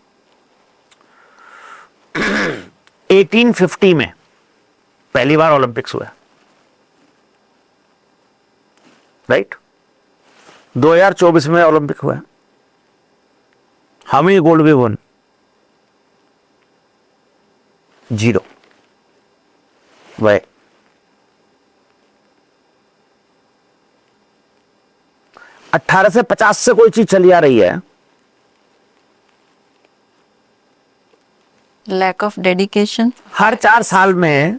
1850 में पहली बार ओलंपिक्स हुआ, राइट? 2024 में ओलंपिक हुआ। How many gold we won? 0। Why? 18 से 50 से कोई चीज चली आ रही है। Lack of dedication. हर 4 साल में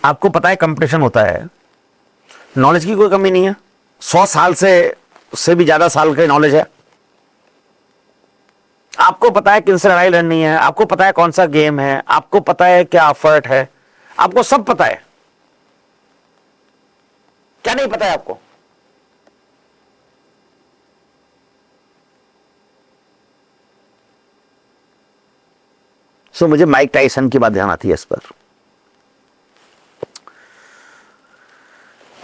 आपको पता है कंपटीशन होता है, नॉलेज की कोई कमी नहीं है। 100 साल से भी ज्यादा साल की नॉलेज है। आपको पता है किनसे लड़ाई लड़नी है, आपको पता है कौन सा गेम है, आपको पता है क्या एफर्ट है, आपको सब पता है। क्या नहीं पता है आपको? मुझे माइक टाइसन की बात ध्यान आती है इस पर।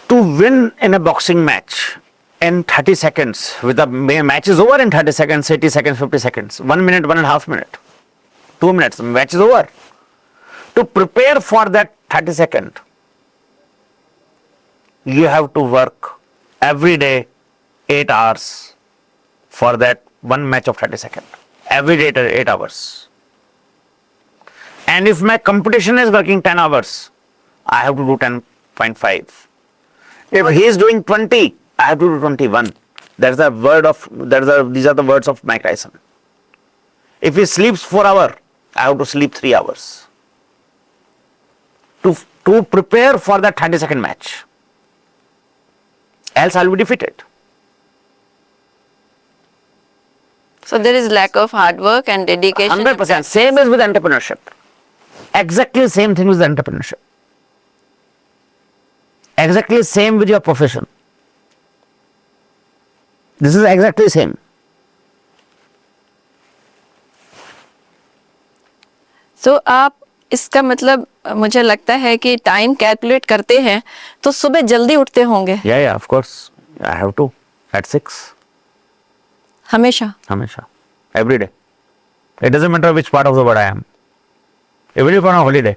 To win in a boxing match in 30 seconds, with the match is over in 30 seconds, 80 seconds, 50 seconds, 1 minute, 1.5 minute, 2 minutes, match is over. To prepare for that 30 second, you have to work every day 8 hours for that one match of 30 second. Every day 8 hours. And if my competition is working 10 hours, I have to do 10.5. If he is doing 20, I have to do 21. These are the words of Mike Tyson. If he sleeps 4 hours, I have to sleep 3 hours. To prepare for that 30-second match. Else I'll be defeated. So there is lack of hard work and dedication. 100%. Same is with entrepreneurship. Exactly same thing with entrepreneurship. Exactly same with your profession. This is exactly same. So आप इसका मतलब मुझे लगता है कि time calculate करते हैं तो सुबह जल्दी उठते होंगे। Yeah, of course. I have to at 6. हमेशा Every day. It doesn't matter which part of the world I am. Even if on a holiday.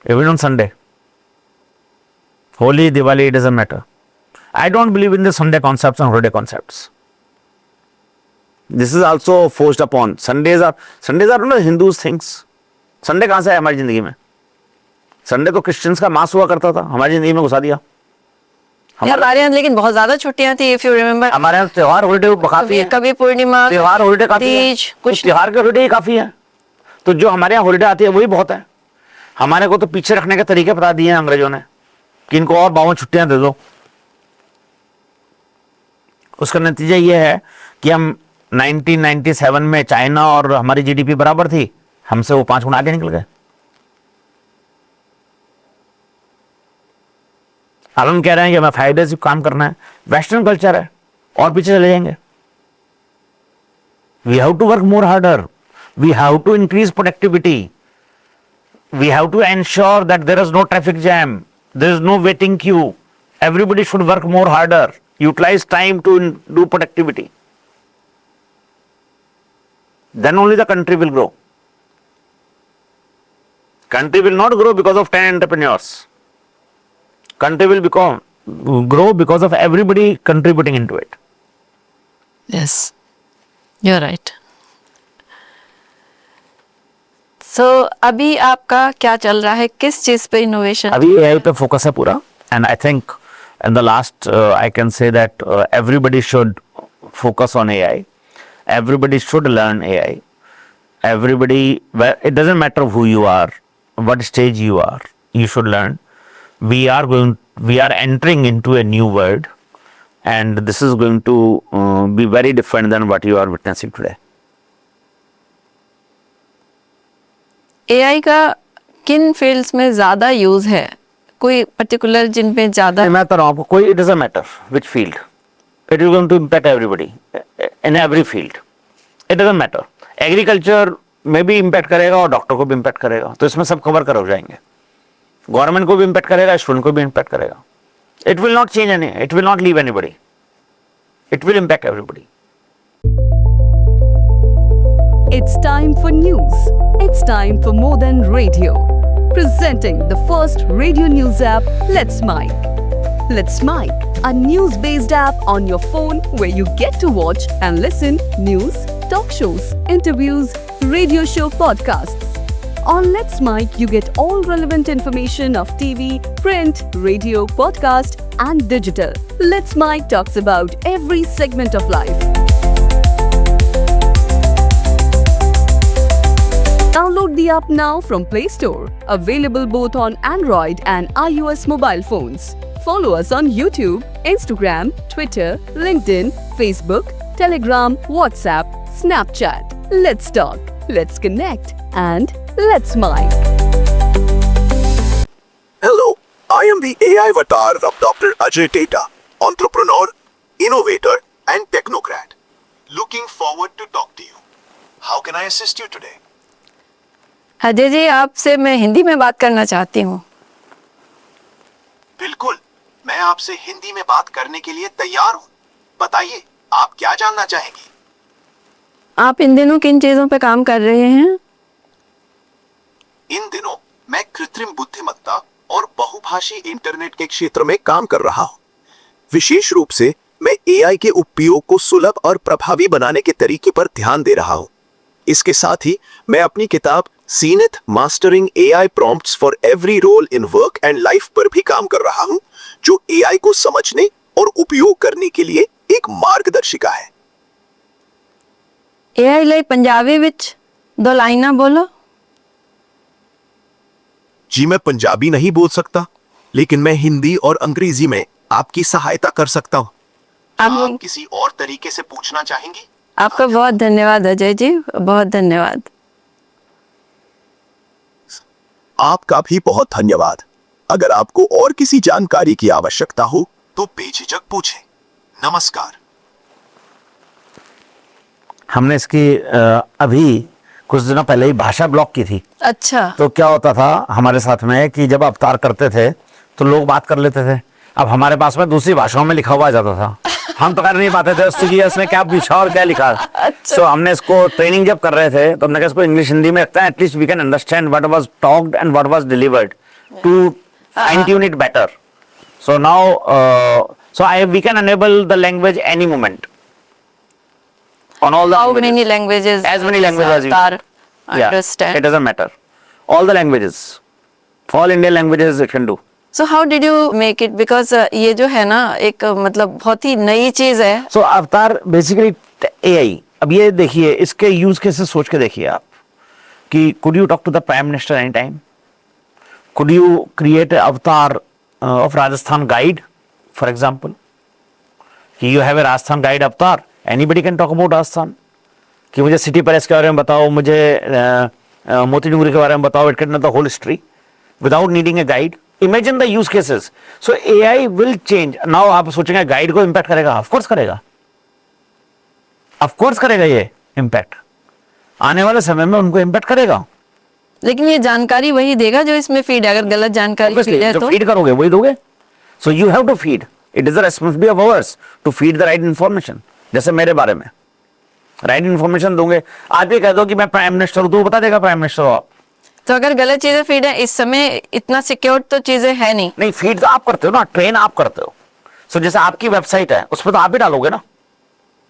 Even on Sunday. Holi, Diwali, it doesn't matter. I don't believe in the Sunday concepts and holiday concepts. This is also forced upon. Sundays are not Hindus things. Sunday कहाँ से है हमारी जिंदगी में? Sunday तो Christians का मास हुआ करता था, हमारी जिंदगी में घुसा दिया। हमारे यहाँ लेकिन बहुत ज्यादा छुट्टियां थी, इफ यू रिमेम्बर। हमारे यहाँ त्योहार हॉलिडे काफी है, कभी पूर्णिमा, त्योहार हॉलिडे काफी है, तीज, कुछ त्योहार के हॉलिडे काफी है। तो जो हमारे यहाँ हॉलिडे आती है वही बहुत है। हमारे को तो पीछे रखने के तरीके बता दिए हैं अंग्रेजों ने कि इनको और 52 छुट्टियां दे दो। उसका नतीजा ये है कि हम 1997 में चाइना और हमारी जीडीपी बराबर थी, हमसे वो 5 गुना आगे निकल गए। अब हम कह रहे हैं कि हमें 5 डेज काम करना है, वेस्टर्न कल्चर है, और पीछे चले जाएंगे। We have to work more harder, we have to increase productivity, we have to ensure that there is no traffic jam, there is no waiting queue, everybody should work more harder, utilize time to do productivity. Then only the country will grow. Country will not grow because of 10 entrepreneurs. Country will grow because of everybody contributing into it. Yes, you're right. So अभी आपका क्या चल रहा है, किस चीज पे innovation? अभी AI पे फोकस है पूरा, and I think in the last I can say that everybody should focus on AI. Everybody should learn AI. Everybody, it doesn't matter who you are, what stage you are, you should learn. We are entering into a new world, and this is going to be very different than what you are witnessing today. AI का किन fields में ज्यादा use है? कोई particular जिन पे ज्यादा? मैं तो आपको कोई, it doesn't matter which field. It is going to impact everybody in every field. It doesn't matter. Agriculture में भी इम्पैक्ट करेगा और डॉक्टर को भी इम्पैक्ट करेगा, तो इसमें सब कवर कर हो जाएंगे. गवर्नमेंट को भी इम्पैक्ट करेगा, स्टूडेंट को भी इम्पैक्ट करेगा. It will not change any, it will not leave anybody, it will impact everybody. It's time for news. It's time for More Than Radio. Presenting the first radio news app, Let's Mike. Let's Mike, a news-based app on your phone where you get to watch and listen news, talk shows, interviews, radio show podcasts. On Let's Mike, you get all relevant information of TV, print, radio, podcast, and digital. Let's Mike talks about every segment of life. Download the app now from Play Store. Available both on Android and iOS mobile phones. Follow us on YouTube, Instagram, Twitter, LinkedIn, Facebook, Telegram, WhatsApp, Snapchat. Let's talk, let's connect, and let's Mike. Hello, I am the AI avatar of Dr. Ajay Tata, entrepreneur, innovator, and technocrat. Looking forward to talk to you. How can I assist you today? Ajay ji, आपसे मैं हिंदी में बात करना चाहती हूँ. बिल्कुल, मैं आपसे हिंदी में बात करने के लिए तैयार हूँ. बताइए, आप क्या जानना चाहेंगी? आप इन दिनों किन चीज़ों पे काम कर रहे हैं? इन दिनों मैं कृत्रिम बुद्धिमत्ता और बहुभाषी इंटरनेट के क्षेत्र में काम कर रहा हूँ. विशेष रूप से मैं एआई के उपयोग को सुलभ और प्रभावी बनाने के तरीके पर ध्यान दे रहा हूँ. इसके साथ ही मैं अपनी किताब सीनिथ mastering AI prompts for every role in work and life पर भी काम कर रहा हूं, जो एआई को समझने और उपयोग करने के लिए एक मार्गदर्शिका है. एआई ਲਈ पंजाबी ਵਿੱਚ दो लाइना बोलो. जी, मैं पंजाबी नहीं बोल सकता, लेकिन मैं हिंदी और अंग्रेजी में आपकी सहायता कर सकता हूँ. आप किसी और तरीके से पूछना चाहेंगी? आपका बहुत धन्यवाद अजय जी, बहुत धन्यवाद. आपका भी बहुत धन्यवाद. अगर आपको और किसी जानकारी की आवश्यकता हो तो बेझिझक पूछें. नमस्कार. हमने इसकी अभी कुछ दिनों पहले ही भाषा ब्लॉक की थी. अच्छा. तो क्या होता था हमारे साथ में कि जब अवतार करते थे तो लोग बात कर लेते थे. अब हमारे पास में दूसरी भाषाओं में लिखा हुआ आ जाता था, हम तो कर नहीं पाते थे उससे कि इसमें क्या पूछा और क्या लिखा. सो हमने इसको ट्रेनिंग जब कर रहे थे तो हमने कहा इसको इंग्लिश हिंदी में रखते हैं, at least we can understand what was talked and what was delivered to fine tune it better. So now we can enable the language any moment on all the How many languages? As many languages as you understand. It doesn't matter. All the languages, all Indian languages it can do. So how did you make it? Because ये जो है ना एक मतलब बहुत ही नई चीज है. So अवतार बेसिकली AI. अब ये देखिए इसके यूज केसेस सोच के देखिए आप कि could you talk to the Prime Minister anytime? Could you create an avatar of Rajasthan guide, for example? You have a Rajasthan guide avatar. Anybody can talk about Rajasthan. कि मुझे city palace के बारे में बताओ, मुझे मोती डूंगरी के बारे में बताओ. It can know the whole history without needing a guide. Imagine the use cases. So AI will change. Now आप सोचेंगे गाइड को इम्पैक्ट करेगा? Of course करेगा, of course करेगा. ये इम्पैक्ट आने वाले समय में उनको इम्पैक्ट करेगा. लेकिन ये जानकारी वही देगा जो इसमें फीड है. अगर गलत जानकारी फीड है तो फीड करोगे वही दोगे. So you have to feed. It is the responsibility of ours to feed the right information. जैसे मेरे बारे में राइट इन्फॉर्मेशन दोगे. आप ये कह दो कि मैं प्राइम मिनिस्टर हूं तो बता देगा प्राइम मिनिस्टर हो आप. तो अगर गलत चीजें फीड है, इस समय इतना सिक्योर तो चीजें है नहीं. फीड तो आप करते हो ना, ट्रेन आप करते हो. सो जैसे आपकी वेबसाइट है उस पर तो आप ही डालोगे ना.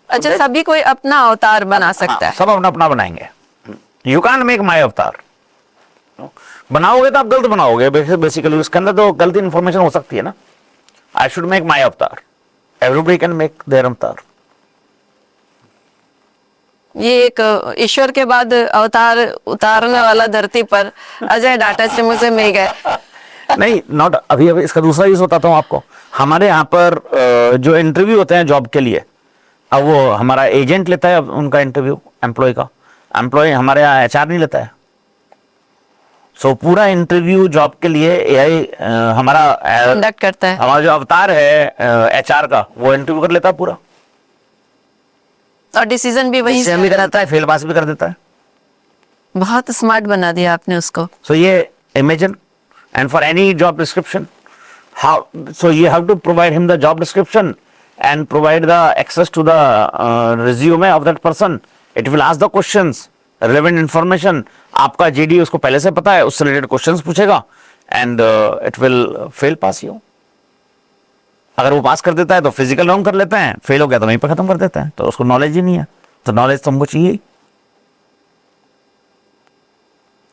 अच्छा, सभी कोई अपना अवतार बना सकता है. सब अपना अपना बनाएंगे. यू कैन मेक माई अवतार. बनाओगे तो आप गलत बनाओगे बेसिकली. उसके अंदर तो गलत इन्फॉर्मेशन हो सकती है ना. आई शुड मेक माई अवतार. एवरीबडी कैन मेक देयर अवतार. ये एक ईश्वर के बाद अवतार उतारने वाला धरती पर अजय डाटा सिम से मिल गए. नहीं, नॉट अभी इसका दूसरा यूज बताता हूँ आपको. हमारे यहाँ पर जो इंटरव्यू होते हैं जॉब के लिए, अब वो हमारा एजेंट लेता है उनका इंटरव्यू एम्प्लॉय का. एम्प्लॉय हमारे यहाँ एचआर नहीं लेता है. सो पूरा इंटरव्यू जॉब के लिए एआई हमारा कंडक्ट करता है. हमारा जो अवतार है एचआर का वो इंटरव्यू कर लेता है पूरा. और डिसीजन भी वही डिसीजन भी कराता है, फेल पास भी कर देता है. बहुत स्मार्ट बना दिया आपने उसको. So ये imagine, and for any job description, how, so you have to provide him the job description and provide the access to the resume of that person. It will ask the questions, relevant information. आपका JD उसको पहले से पता है, उससे related questions पूछेगा and it will fail pass you. अगर वो पास कर देता है तो फिजिकल राउंड कर लेते हैं, फेल हो गया तो वहीं पर खत्म कर देता है. तो उसको नॉलेज ही नहीं है, तो नॉलेज तो हमको चाहिए.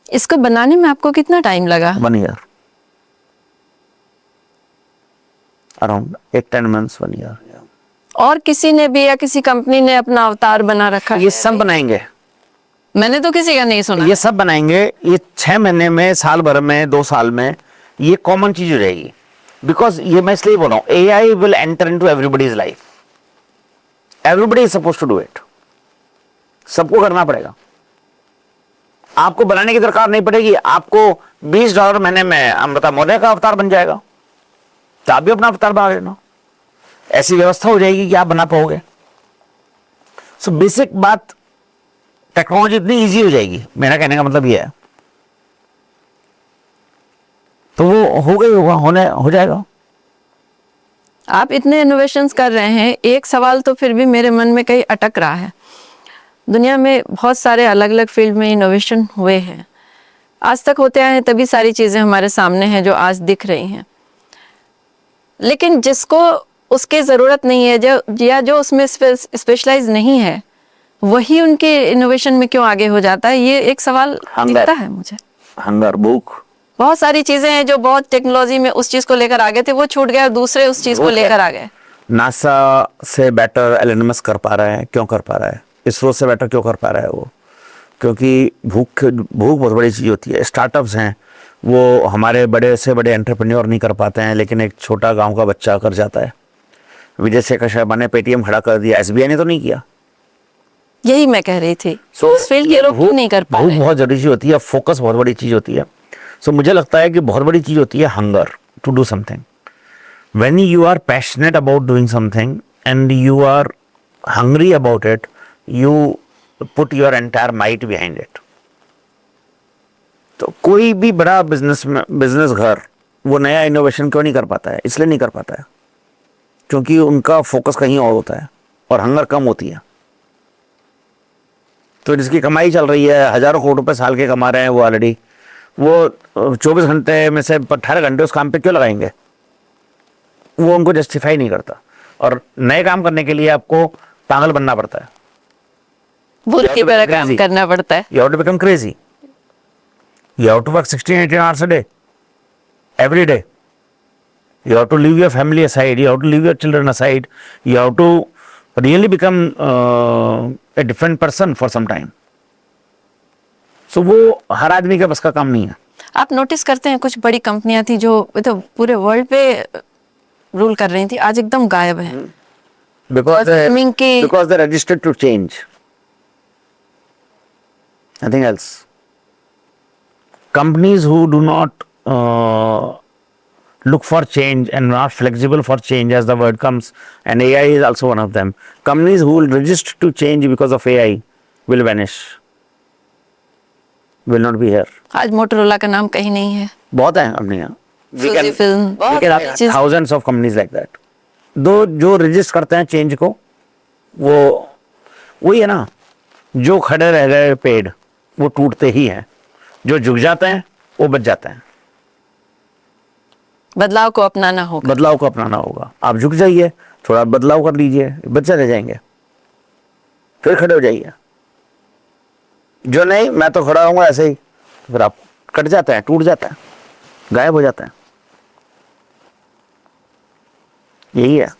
इसको बनाने में आपको कितना टाइम लगा? 1 year, around 8-10 months, 1 year. और किसी ने भी या किसी कंपनी ने अपना अवतार बना रखा है? ये सब बनाएंगे, मैंने तो किसी का नहीं सुना. ये सब बनाएंगे. ये 6 महीने में, साल भर में, 2 साल में ये कॉमन चीज हो जाएगी. बिकॉज ये मैं इसलिए बोल रहा हूं, AI will enter into everybody's life. Everybody is suppose to do it. सबको करना पड़ेगा. आपको बनाने की दरकार नहीं पड़ेगी. आपको $20 महीने में अमृता मौर्य का अवतार बन जाएगा, तो आप भी अपना अवतार बना लेना. ऐसी व्यवस्था हो जाएगी कि आप बना पाओगे. सो बेसिक बात, टेक्नोलॉजी इतनी इजी हो जाएगी, मेरा कहने का मतलब ये है. तो वो हो गई होगा, हो जाएगा. आप इतने इनोवेशंस कर रहे हैं, एक सवाल तो फिर भी मेरे मन में कहीं अटक रहा है. दुनिया में बहुत सारे अलग अलग फील्ड में इनोवेशन हुए हैं, आज तक होते आए हैं, तभी सारी चीज़ें हमारे सामने हैं जो आज दिख रही हैं. लेकिन जिसको उसकी ज़रूरत नहीं है, जो उसमें स्पेशलाइज नहीं है, वही उनके इनोवेशन में क्यों आगे हो जाता है, ये एक सवाल दिखता है मुझे. हंगर, भूख. बहुत सारी चीज़ें हैं जो बहुत टेक्नोलॉजी में उस चीज़ को लेकर आ गए थे, वो छूट गए और दूसरे उस चीज़ को लेकर आ गए. नासा से बेटर एलन मस्क कर पा रहा है. क्यों कर पा रहा है? इसरो से बेटर क्यों कर पा रहा है वो? क्योंकि भूख बहुत बड़ी चीज़ होती है. स्टार्टअप्स हैं, वो हमारे बड़े से बड़े एंटरप्रेन्योर नहीं कर पाते हैं, लेकिन एक छोटा गांव का बच्चा कर जाता है. विजय शेखर शर्मा ने पेटीएम खड़ा कर दिया, SBI ने तो नहीं किया. यही मैं कह रही थी. इस फील्ड के लोग क्यों नहीं कर पा रहे? बहुत जरूरी चीज होती है. फोकस बहुत बड़ी चीज होती है. सो मुझे लगता है कि बहुत बड़ी चीज होती है hunger to do something. When you are passionate about doing something and you are hungry about it, you put your entire might behind it. तो कोई भी बड़ा बिजनेस घर वो नया इनोवेशन क्यों नहीं कर पाता है? इसलिए नहीं कर पाता है क्योंकि उनका फोकस कहीं और होता है और हंगर कम होती है. तो जिसकी कमाई चल रही है, हजारों करोड़ रुपए साल के कमा रहे हैं, वो ऑलरेडी, वो 24 घंटे में से 18 घंटे उस काम पे क्यों लगाएंगे? वो उनको जस्टिफाई नहीं करता. और नए काम करने के लिए आपको पागल बनना पड़ता है, भूल की तरह काम करना पड़ता है. You have to become crazy. You have to work 16-18 hours a day, every day. You have to leave your family aside. You have to leave your children aside. You have to really become a different person for some time. So वो हर आदमी के बस का काम नहीं है. आप notice करते हैं कुछ बड़ी कंपनियां थी जो तो पूरे वर्ल्ड पे रूल कर रही थी, आज एकदम गायब हैं. Because they're registered to change. Nothing else. Companies who do not look for change and are flexible for change, as the word comes, and AI is also one of them. Companies who will resist to change because of AI will vanish, will not be here. आज Motorola का नाम कहीं नहीं है. बहुत है कंपनियां. We can have cheese- thousands of companies like that. दो जो resist करते हैं change को, वो वही है ना, जो खड़े रह गए पेड़ वो टूटते ही हैं, जो झुक जाते हैं वो बच जाते हैं. बदलाव को अपनाना होगा. बदलाव को अपनाना होगा. आप झुक जाइए, थोड़ा बदलाव कर लीजिए, बच चले जाएंगे, फिर खड़े हो जाइए. जो नहीं मैं तो खड़ा रहूंगा ऐसे ही, फिर आप कट जाते हैं, टूट जाता है, गायब हो जाता है. यही है.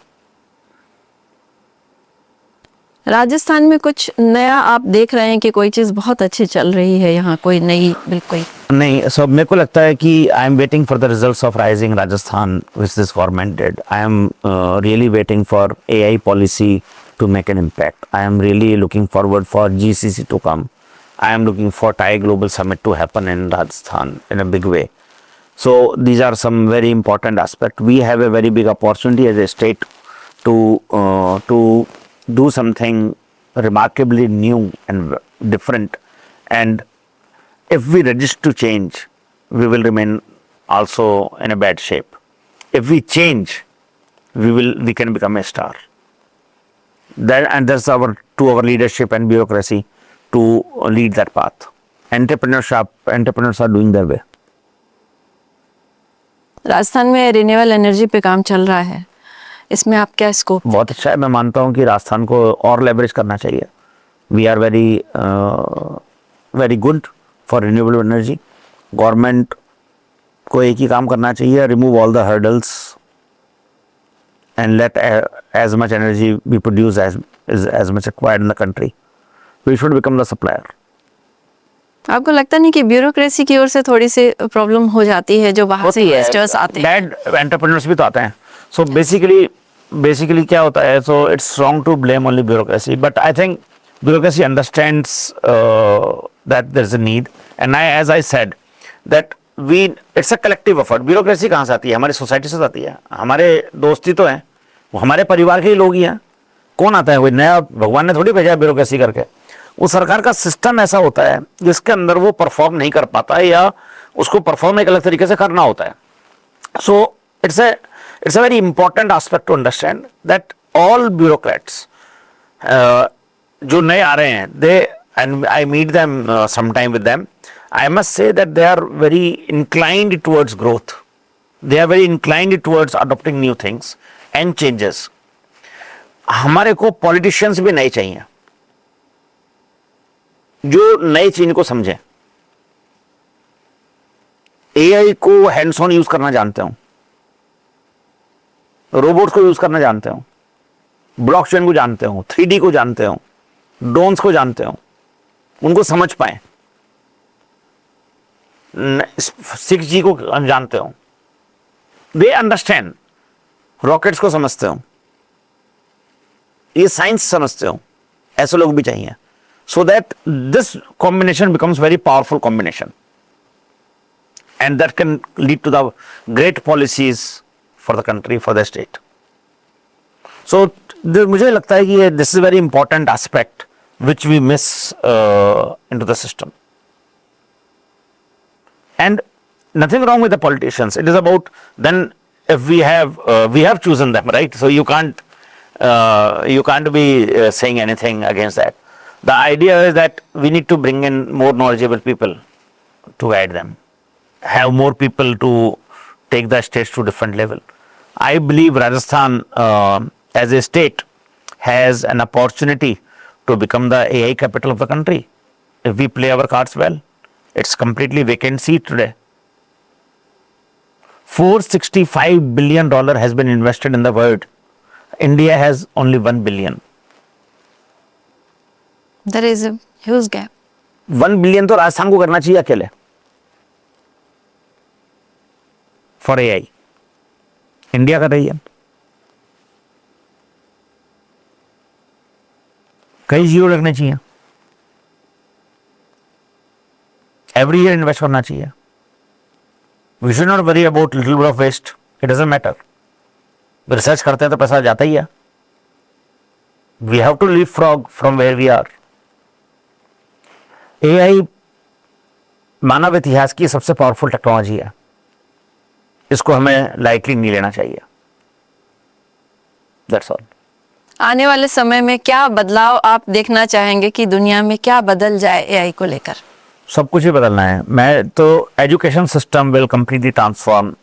राजस्थान में कुछ नया आप देख रहे हैं कि कोई चीज बहुत अच्छी चल रही है यहाँ, कोई नई बिल्कुल? नहीं, सब मेरे को लगता है कि I am waiting for the results of rising Rajasthan which this government did. I am really waiting for AI policy to make an impact. I am really looking forward for GCC to come. I am looking for Thai Global Summit to happen in Rajasthan in a big way. So these are some very important aspects. We have a very big opportunity as a state to do something remarkably new and different, and if we resist to change, we will remain also in a bad shape. If we change, we can become a star. That's our leadership and bureaucracy to lead that path. Entrepreneurs are doing their way. Rajasthan में renewable energy पे काम चल रहा है, इसमें आप क्या scope? बहुत अच्छा है। मैं मानता हूँ कि राजस्थान को और लेवरेज करना चाहिए। We are very good for renewable energy. Government को एक ही काम करना चाहिए, remove all the hurdles and let as much energy be produced as much required in the country. We should become the supplier. आपको लगता नहीं कि ब्यूरोक्रेसी की ओर से थोड़ी सी प्रॉब्लम हो जाती है जो बाहर से इन्वेस्टर्स आते हैं? Bad entrepreneurs भी तो आते हैं। So basically क्या होता है? So it's wrong to blame only bureaucracy, but I think bureaucracy understands that there's a need, and as I said that it's a collective effort. Bureaucracy कहाँ से आती है? हमारी सोसाइटी से आती है। हमारे दोस्ती तो हैं, वो हमारे परिवार के ही लोग ही हैं। कौन आता है? कोई नया भगवान ने थोड़ी भेजा ब्यूरोक्रेसी करके। वो सरकार का सिस्टम ऐसा होता है जिसके अंदर वो परफॉर्म नहीं कर पाता है, या उसको परफॉर्म एक अलग तरीके से करना होता है। So it's a very important aspect to understand that all bureaucrats जो नए आ रहे हैं, they and I meet them sometime with them, I must say that they are very inclined towards growth. They are very inclined towards adopting new things and changes. हमारे को politicians भी नहीं चाहिए जो नई चीज को समझे। AI को हैंड्स ऑन यूज करना जानते हो, रोबोट्स को यूज करना जानते हो, ब्लॉकचेन को जानते हो, 3D को जानते हो, ड्रोन्स को जानते हो, उनको समझ पाए, 6G को जानते हो, दे अंडरस्टैंड, रॉकेट्स को समझते हो, ये साइंस समझते हो, ऐसे लोग भी चाहिए, so that this combination becomes very powerful combination and that can lead to the great policies for the country, for the state. So मुझे लगता है कि this is very important aspect which we miss into the system. And nothing wrong with the politicians. It is about then if we have chosen them, right? So you can't be saying anything against that. The idea is that we need to bring in more knowledgeable people to guide them, have more people to take the states to different level. I believe Rajasthan as a state has an opportunity to become the AI capital of the country if we play our cards well. It's completely vacant seat today. $465 billion has been invested in the world. India has only $1 billion. There is a huge gap. $1 billion तो राजस्थान को करना चाहिए अकेले for AI. India कर रही है, कई zero लगने चाहिए, every year इन्वेस्ट करना चाहिए। We should not worry about little bit of waste. It doesn't matter. Research करते हैं तो पैसा जाता ही है। We have to leapfrog from where we are. AI मानव इतिहास की सबसे पावरफुल टेक्नोलॉजी है, इसको हमें लाइटली नहीं लेना चाहिए। That's all. आने वाले समय में क्या बदलाव आप देखना चाहेंगे कि दुनिया में क्या बदल जाए एआई को लेकर? सब कुछ ही बदलना है। मैं तो education system will completely transform,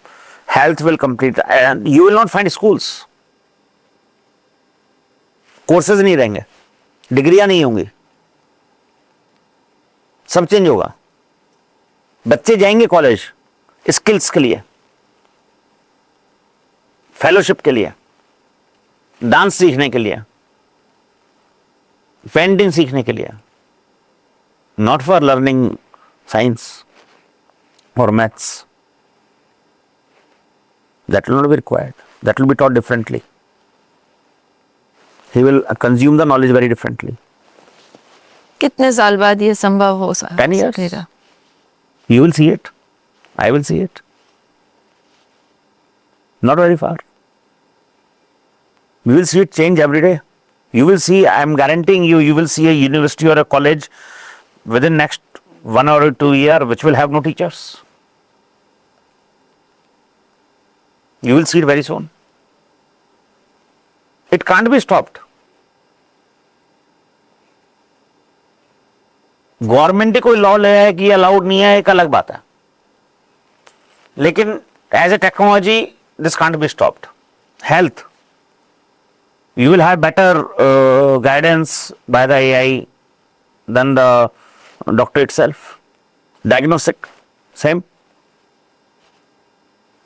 health will complete, and you will not find schools, courses नहीं रहेंगे, डिग्रियां नहीं होंगी, सब चेंज होगा। बच्चे जाएंगे कॉलेज स्किल्स के लिए, फेलोशिप के लिए, डांस सीखने के लिए, पेंटिंग सीखने के लिए, not for learning science or maths. That will not be required. That will be taught differently. He will consume the knowledge very differently. कितने साल बाद ये संभव हो 10 years. सकेगा? You will see it. I will see it. Not very far. We will see it change every day. You will see, I am guaranteeing you, you will see a university or a college within next 1 or 2 years which will have no teachers. You will see it very soon. It can't be stopped. Government ने कोई law लाया है कि allowed नहीं है, एक अलग बात है, लेकिन as a technology this can't be stopped. Health, you will have better guidance by the AI than the doctor itself. Diagnostic, same.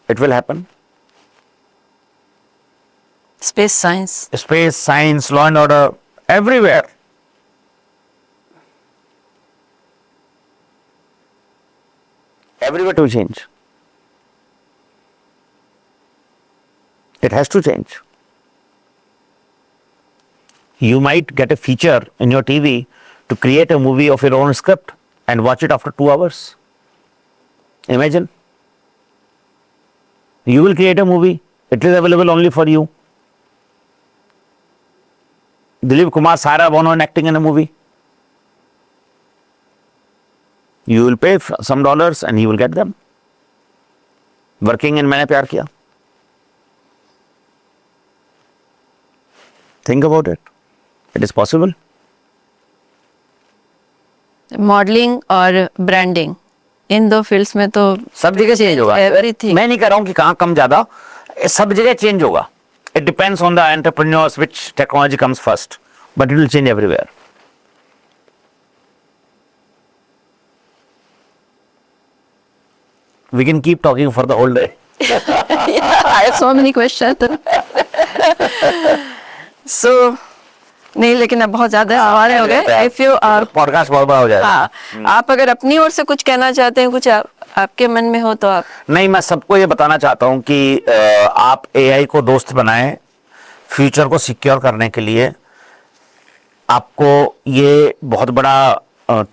It will happen. Space science. Space, science, law and order, everywhere. Everywhere to change. It has to change. You might get a feature in your TV to create a movie of your own script and watch it after 2 hours. Imagine. You will create a movie. It is available only for you. Dilip Kumar, Sarah Vaughan acting in a movie. You will pay some dollars and you will get them. Working in मैंने प्यार किया. Think about it. It is possible. Modelling और branding, इन दो fields में तो सब जगह change होगा. एवरीथिंग. मैं नहीं कह रहा हूँ कि कहाँ कम ज्यादा, सब जगह चेंज होगा. It depends on the entrepreneurs which technology comes first, but it will change everywhere. We can keep talking for the whole day. I have so many questions. So, नहीं, लेकिन अब बहुत ज्यादा हमारे हो गए. If you are पॉडकास्ट बहुत बड़ा हो जाएगा. हाँ, आप अगर अपनी ओर से कुछ कहना चाहते हैं, कुछ आपके मन में हो तो आप. नहीं, मैं सबको ये बताना चाहता हूँ कि आप AI को दोस्त बनाएं. फ्यूचर को सिक्योर करने के लिए आपको ये बहुत बड़ा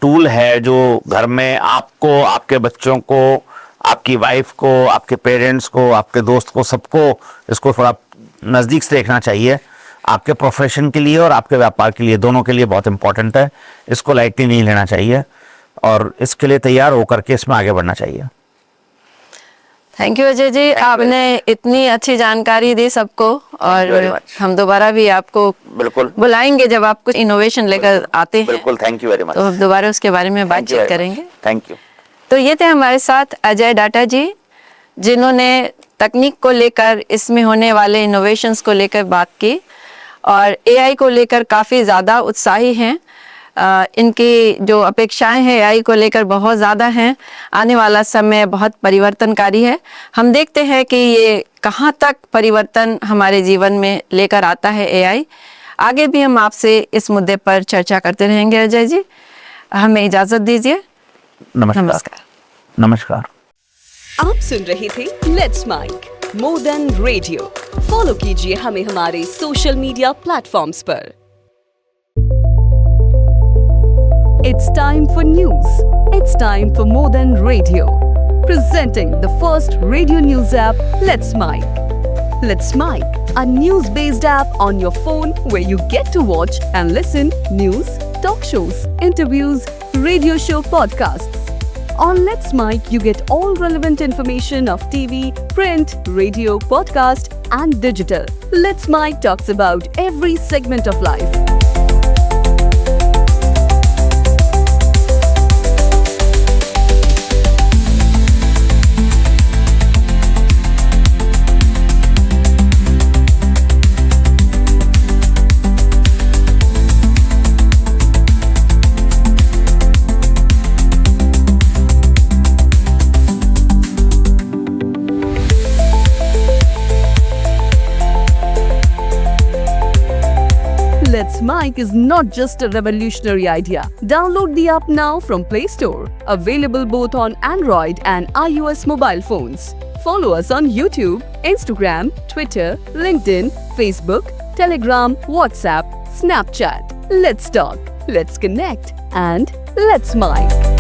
टूल है जो घर में आपको, आपके बच्चों को, आपकी वाइफ को, आपके पेरेंट्स को, आपके दोस्त को, सबको इसको थोड़ा नज़दीक से देखना चाहिए. आपके प्रोफेशन के लिए और आपके व्यापार के लिए, दोनों के लिए बहुत इंपॉर्टेंट है. इसको लाइटली नहीं लेना चाहिए और इसके लिए तैयार होकर के इसमें आगे बढ़ना चाहिए. थैंक यू अजय जी, आपने इतनी अच्छी जानकारी दी सबको, और हम दोबारा भी आपको बिल्कुल बुलाएंगे जब आप कुछ इनोवेशन लेकर आते हैं. बिल्कुल. Thank you very much. तो हम दोबारा उसके बारे में बातचीत करेंगे. Thank you. तो ये थे हमारे साथ अजय डाटा जी, जिन्होंने तकनीक को लेकर, इसमें होने वाले इनोवेशंस को लेकर बात की और एआई को लेकर काफ़ी ज़्यादा उत्साही हैं. इनकी जो अपेक्षाएं हैं एआई को लेकर बहुत ज़्यादा हैं. आने वाला समय बहुत परिवर्तनकारी है. हम देखते हैं कि ये कहाँ तक परिवर्तन हमारे जीवन में लेकर आता है एआई. आगे भी हम आपसे इस मुद्दे पर चर्चा करते रहेंगे. अजय जी, हमें इजाज़त दीजिए. नमस्कार. नमस्कार. आप सुन रहे थे let's mic more than radio. Follow कीजिए हमें हमारे सोशल मीडिया प्लेटफॉर्म्स पर. It's time for news. It's time for more than radio. Presenting the first radio news app, Let's Mic. Let's Mic, a news-based app on your phone where you get to watch and listen news, talk shows, interviews, radio show podcasts. On Let's Mic, you get all relevant information of TV, print, radio, podcast, and digital. Let's Mic talks about every segment of life. Let's Mic is not just a revolutionary idea. Download the app now from Play Store. Available both on Android and iOS mobile phones. Follow us on YouTube, Instagram, Twitter, LinkedIn, Facebook, Telegram, WhatsApp, Snapchat. Let's talk, let's connect, and let's Mic.